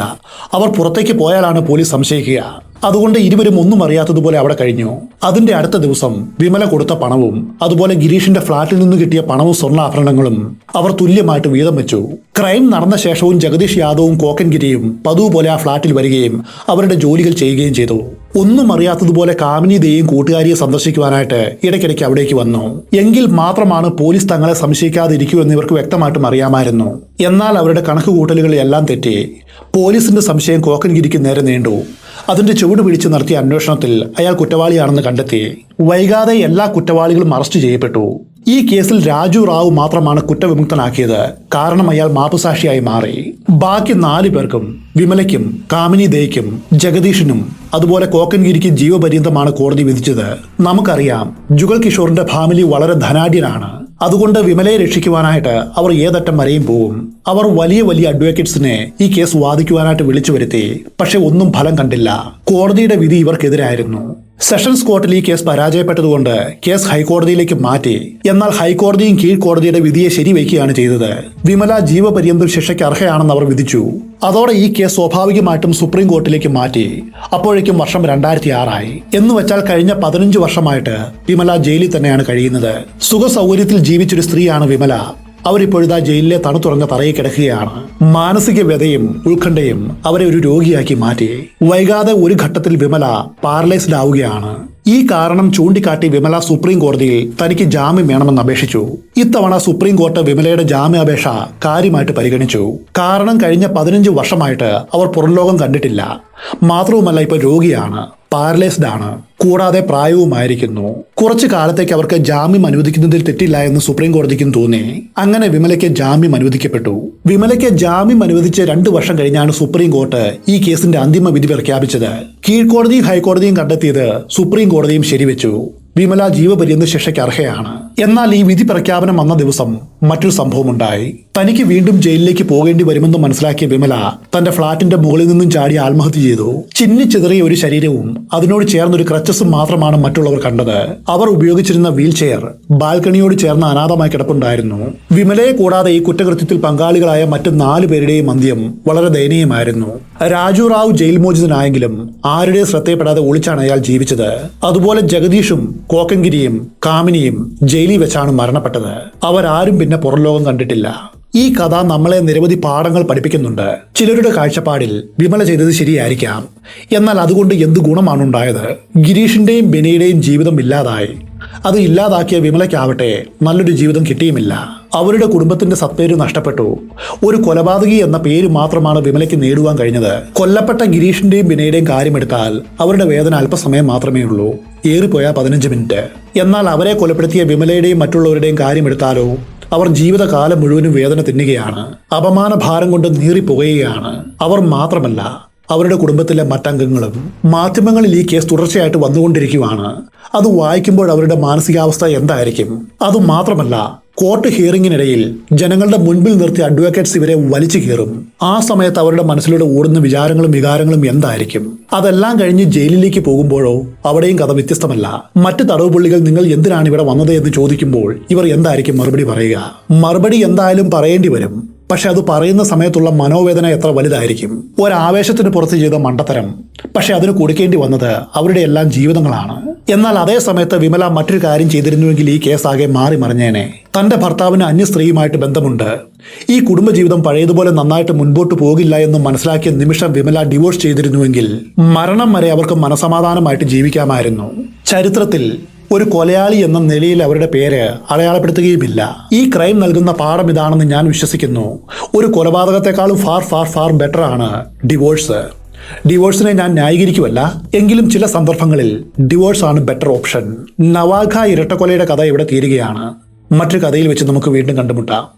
അവർ പുറത്തേക്ക് പോയാലാണ് പോലീസ് സംശയിക്കുക. അതുകൊണ്ട് ഇരുവരും ഒന്നും അറിയാത്തതുപോലെ അവിടെ കഴിഞ്ഞു. അതിന്റെ അടുത്ത ദിവസം വിമല കൊടുത്ത പണവും അതുപോലെ ഗിരീഷിന്റെ ഫ്ളാറ്റിൽ നിന്ന് കിട്ടിയ പണവും സ്വർണ്ണാഭരണങ്ങളും അവർ തുല്യമായിട്ട് വീതം വെച്ചു. ക്രൈം നടന്ന ശേഷവും ജഗദീഷ് യാദവും കോക്കൻഗിരിയും പതിവ് പോലെ ആ ഫ്ളാറ്റിൽ വരികയും അവരുടെ ജോലികൾ ചെയ്യുകയും ചെയ്തു. ഒന്നും അറിയാത്തതുപോലെ കാമിനി ദേയും കൂട്ടുകാരിയെ സന്ദർശിക്കുവാനായിട്ട് ഇടയ്ക്കിടയ്ക്ക് അവിടേക്ക് വന്നു. എങ്കിൽ മാത്രമാണ് പോലീസ് തങ്ങളെ സംശയിക്കാതിരിക്കൂ എന്ന് ഇവർക്ക് വ്യക്തമായിട്ടും അറിയാമായിരുന്നു. എന്നാൽ അവരുടെ കണക്കുകൂട്ടലുകളെല്ലാം തെറ്റി. പോലീസിന്റെ സംശയം കോക്കൻഗിരിക്ക് നേരെ നീണ്ടു. അതിന്റെ ചുവട് പിടിച്ച് നടത്തിയ അന്വേഷണത്തിൽ അയാൾ കുറ്റവാളിയാണെന്ന് കണ്ടെത്തി. വൈകാതെ എല്ലാ കുറ്റവാളികളും അറസ്റ്റ് ചെയ്യപ്പെട്ടു. ഈ കേസിൽ രാജു റാവു മാത്രമാണ് കുറ്റവിമുക്തനാക്കിയത്. കാരണം അയാൾ മാപ്പുസാക്ഷിയായി മാറി. ബാക്കി 4 പേർക്കും, വിമലയ്ക്കും കാമിനി ദേയ്ക്കും ജഗദീഷിനും അതുപോലെ കോക്കൻഗിരിക്കും ജീവപര്യന്തമാണ് കോടതി വിധിച്ചത്. നമുക്കറിയാം, ജുഗൽ കിഷോറിന്റെ ഫാമിലി വളരെ ധനാഢ്യനാണ്. അതുകൊണ്ട് വിമലയെ രക്ഷിക്കുവാനായിട്ട് അവർ ഏതറ്റം വരെയും പോവും. അവർ വലിയ വലിയ അഡ്വക്കേറ്റ്സിനെ ഈ കേസ് വാദിക്കുവാനായിട്ട് വിളിച്ചു വരുത്തി. പക്ഷെ ഒന്നും ഫലം കണ്ടില്ല. കോടതിയുടെ വിധി ഇവർക്കെതിരായിരുന്നു. സെഷൻസ് കോർട്ടിൽ ഈ കേസ് പരാജയപ്പെട്ടതുകൊണ്ട് കേസ് ഹൈക്കോടതിയിലേക്ക് മാറ്റി. എന്നാൽ ഹൈക്കോടതിയും കീഴ്ക്കോടതിയുടെ വിധിയെ ശരിവയ്ക്കുകയാണ് ചെയ്തത്. വിമല ജീവപര്യന്തം ശിക്ഷയ്ക്ക് അർഹയാണെന്ന് അവർ വിധിച്ചു. അതോടെ ഈ കേസ് സ്വാഭാവികമായിട്ടും സുപ്രീം കോർട്ടിലേക്ക് മാറ്റി. അപ്പോഴേക്കും വർഷം 2006 ആയി. എന്ന് വെച്ചാൽ കഴിഞ്ഞ 15 വർഷമായിട്ട് വിമല ജയിലിൽ തന്നെയാണ് കഴിയുന്നത്. സുഖസൗകര്യത്തിൽ ജീവിച്ചൊരു സ്ത്രീയാണ് വിമല. അവരിപ്പോഴിതാ ജയിലിലെ തണുത്തുറഞ്ഞ തറയിൽ കിടക്കുകയാണ്. മാനസിക വ്യതയും ഉത്കണ്ഠയും അവരെ ഒരു രോഗിയാക്കി മാറ്റി. വൈകാതെ ഒരു ഘട്ടത്തിൽ വിമല പാരലൈസ്ഡ് ആവുകയാണ്. ഈ കാരണം ചൂണ്ടിക്കാട്ടി വിമല സുപ്രീം കോടതിയിൽ തനിക്ക് ജാമ്യം വേണമെന്ന് അപേക്ഷിച്ചു. ഇത്തവണ സുപ്രീം കോർട്ട് വിമലയുടെ ജാമ്യാപേക്ഷ കാര്യമായിട്ട് പരിഗണിച്ചു. കാരണം കഴിഞ്ഞ 15 വർഷമായിട്ട് അവർ പുറംലോകം കണ്ടിട്ടില്ല. മാത്രവുമല്ല, ഇപ്പോൾ രോഗിയാണ്, പാരലൈസ്ഡ് ആണ്, കൂടാതെ പ്രായവുമായിരിക്കുന്നു. കുറച്ചു കാലത്തേക്ക് അവർക്ക് ജാമ്യം അനുവദിക്കുന്നതിൽ തെറ്റില്ല എന്ന് സുപ്രീം കോടതിക്കും തോന്നി. അങ്ങനെ വിമലയ്ക്ക് ജാമ്യം അനുവദിക്കപ്പെട്ടു. വിമലയ്ക്ക് ജാമ്യം അനുവദിച്ച് 2 വർഷം കഴിഞ്ഞാണ് സുപ്രീം കോർട്ട് ഈ കേസിന്റെ അന്തിമ വിധി പ്രഖ്യാപിച്ചത്. കീഴ്ക്കോടതിയും ഹൈക്കോടതിയും കണ്ടെത്തിയത് സുപ്രീം കോടതിയും ശരിവെച്ചു. വിമല ജീവപര്യന്ത ശിക്ഷയ്ക്ക് അർഹയാണ്. എന്നാൽ ഈ വിധി പ്രഖ്യാപനം വന്ന ദിവസം മറ്റൊരു സംഭവമുണ്ടായി. തനിക്ക് വീണ്ടും ജയിലിലേക്ക് പോകേണ്ടി വരുമെന്ന് മനസ്സിലാക്കിയ വിമല തന്റെ ഫ്ളാറ്റിന്റെ മുകളിൽ നിന്നും ചാടി ആത്മഹത്യ ചെയ്തു. ചിന്നിച്ചെതറിയ ഒരു ശരീരവും അതിനോട് ചേർന്നൊരു ക്രച്ചസും മാത്രമാണ് മറ്റുള്ളവർ കണ്ടത്. അവർ ഉപയോഗിച്ചിരുന്ന വീൽ ചെയർ ബാൽക്കണിയോട് ചേർന്ന് അനാഥമായി കിടപ്പുണ്ടായിരുന്നു. വിമലയെ കൂടാതെ ഈ കുറ്റകൃത്യത്തിൽ പങ്കാളികളായ മറ്റ് 4 പേരുടെയും അന്ത്യം വളരെ ദയനീയമായിരുന്നു. രാജു റാവു ജയിൽ മോചിതനായെങ്കിലും ആരുടെയും ശ്രദ്ധയപ്പെടാതെ ഒളിച്ചാണ് അയാൾ ജീവിച്ചത്. അതുപോലെ ജഗദീഷും കോക്കൻഗിരിയും കാമിനിയും ജയിലിൽ വെച്ചാണ് മരണപ്പെട്ടത്. അവരാരും പിന്നെ പുറംലോകം കണ്ടിട്ടില്ല. ഈ കഥ നമ്മളെ നിരവധി പാഠങ്ങൾ പഠിപ്പിക്കുന്നുണ്ട്. ചിലരുടെ കാഴ്ചപ്പാടിൽ വിമല ചെയ്തത് ശരിയായിരിക്കാം. എന്നാൽ അതുകൊണ്ട് എന്ത് ഗുണമാണ് ഉണ്ടായത്? ഗിരീഷിന്റെയും ബെനിയുടെയും ജീവിതം ഇല്ലാതായി. അത് ഇല്ലാതാക്കിയ വിമലയ്ക്കാവട്ടെ നല്ലൊരു ജീവിതം കിട്ടിയുമില്ല. അവരുടെ കുടുംബത്തിന്റെ സത്പേര് നഷ്ടപ്പെട്ടു. ഒരു കൊലപാതകി എന്ന പേര് മാത്രമാണ് വിമലയ്ക്ക് നേടുവാൻ കഴിഞ്ഞത്. കൊല്ലപ്പെട്ട ഗിരീഷിന്റെയും ബിനയുടെയും കാര്യമെടുത്താൽ അവരുടെ വേദന അല്പസമയം മാത്രമേ ഉള്ളൂ, ഏറിപ്പോയാൽ 15 മിനിറ്റ്. എന്നാൽ അവരെ കൊലപ്പെടുത്തിയ വിമലയുടെയും മറ്റുള്ളവരുടെയും കാര്യമെടുത്താലോ അവർ ജീവിതകാലം മുഴുവനും വേദന തിന്നുകയാണ്. അപമാന ഭാരം കൊണ്ട് നീറിപ്പുകയാണ്. അവർ മാത്രമല്ല, അവരുടെ കുടുംബത്തിലെ മറ്റംഗങ്ങളും. മാധ്യമങ്ങളിൽ ഈ കേസ് തുടർച്ചയായിട്ട് വന്നുകൊണ്ടിരിക്കുകയാണ്. അത് വായിക്കുമ്പോൾ അവരുടെ മാനസികാവസ്ഥ എന്തായിരിക്കും? അതുമാത്രമല്ല, കോർട്ട് ഹിയറിംഗിനിടയിൽ ജനങ്ങളുടെ മുൻപിൽ നിർത്തി അഡ്വക്കേറ്റ്സ് ഇവരെ വലിച്ചു കീറും. ആ സമയത്ത് അവരുടെ മനസ്സിലൂടെ ഓടുന്ന വിചാരങ്ങളും വികാരങ്ങളും എന്തായിരിക്കും? അതെല്ലാം കഴിഞ്ഞ് ജയിലിലേക്ക് പോകുമ്പോഴോ അവിടെയും കഥ വ്യത്യസ്തമല്ല. മറ്റ് തടവുപുള്ളികൾ നിങ്ങൾ എന്തിനാണ് ഇവിടെ വന്നത് എന്ന് ചോദിക്കുമ്പോൾ ഇവർ എന്തായിരിക്കും മറുപടി പറയുക? മറുപടി എന്തായാലും പറയേണ്ടി വരും. പക്ഷെ അത് പറയുന്ന സമയത്തുള്ള മനോവേദന എത്ര വലുതായിരിക്കും? ഒരാവേശത്തിന് പുറത്ത് ചെയ്ത മണ്ടത്തരം, പക്ഷെ അതിന് കൊടുക്കേണ്ടി വന്നത് അവരുടെ എല്ലാം ജീവിതങ്ങളാണ്. എന്നാൽ അതേ സമയത്ത് വിമല മറ്റൊരു കാര്യം ചെയ്തിരുന്നുവെങ്കിൽ ഈ കേസാകെ മാറി മറിഞ്ഞേനെ. തന്റെ ഭർത്താവിന് അന്യ സ്ത്രീയുമായിട്ട് ബന്ധമുണ്ട്. ഈ കുടുംബജീവിതം പഴയതുപോലെ നന്നായിട്ട് മുൻപോട്ട് പോകില്ല എന്ന് മനസ്സിലാക്കിയ നിമിഷം വിമല ഡിവോഴ്സ് ചെയ്തിരുന്നുവെങ്കിൽ മരണം വരെ അവർക്ക് മനസമാധാനമായിട്ട് ജീവിക്കാമായിരുന്നു. ചരിത്രത്തിൽ ഒരു കൊലയാളി എന്ന നിലയിൽ അവരുടെ പേര് അടയാളപ്പെടുത്തുകയുമില്ല. ഈ ക്രൈം നൽകുന്ന പാഠം ഇതാണെന്ന് ഞാൻ വിശ്വസിക്കുന്നു. ഒരു കൊലപാതകത്തെക്കാളും ഫാർ ഫാർ ഫാർ ബെറ്റർ ആണ് ഡിവോഴ്സ്. ഡിവോഴ്സിനെ ഞാൻ ന്യായീകരിക്കുമല്ല, എങ്കിലും ചില സന്ദർഭങ്ങളിൽ ഡിവോഴ്സ് ആണ് ബെറ്റർ ഓപ്ഷൻ. നവാഖ ഇരട്ടക്കൊലയുടെ കഥ ഇവിടെ തീരുകയാണ്. മറ്റൊരു കഥയിൽ വെച്ച് നമുക്ക് വീണ്ടും കണ്ടുമുട്ടാം.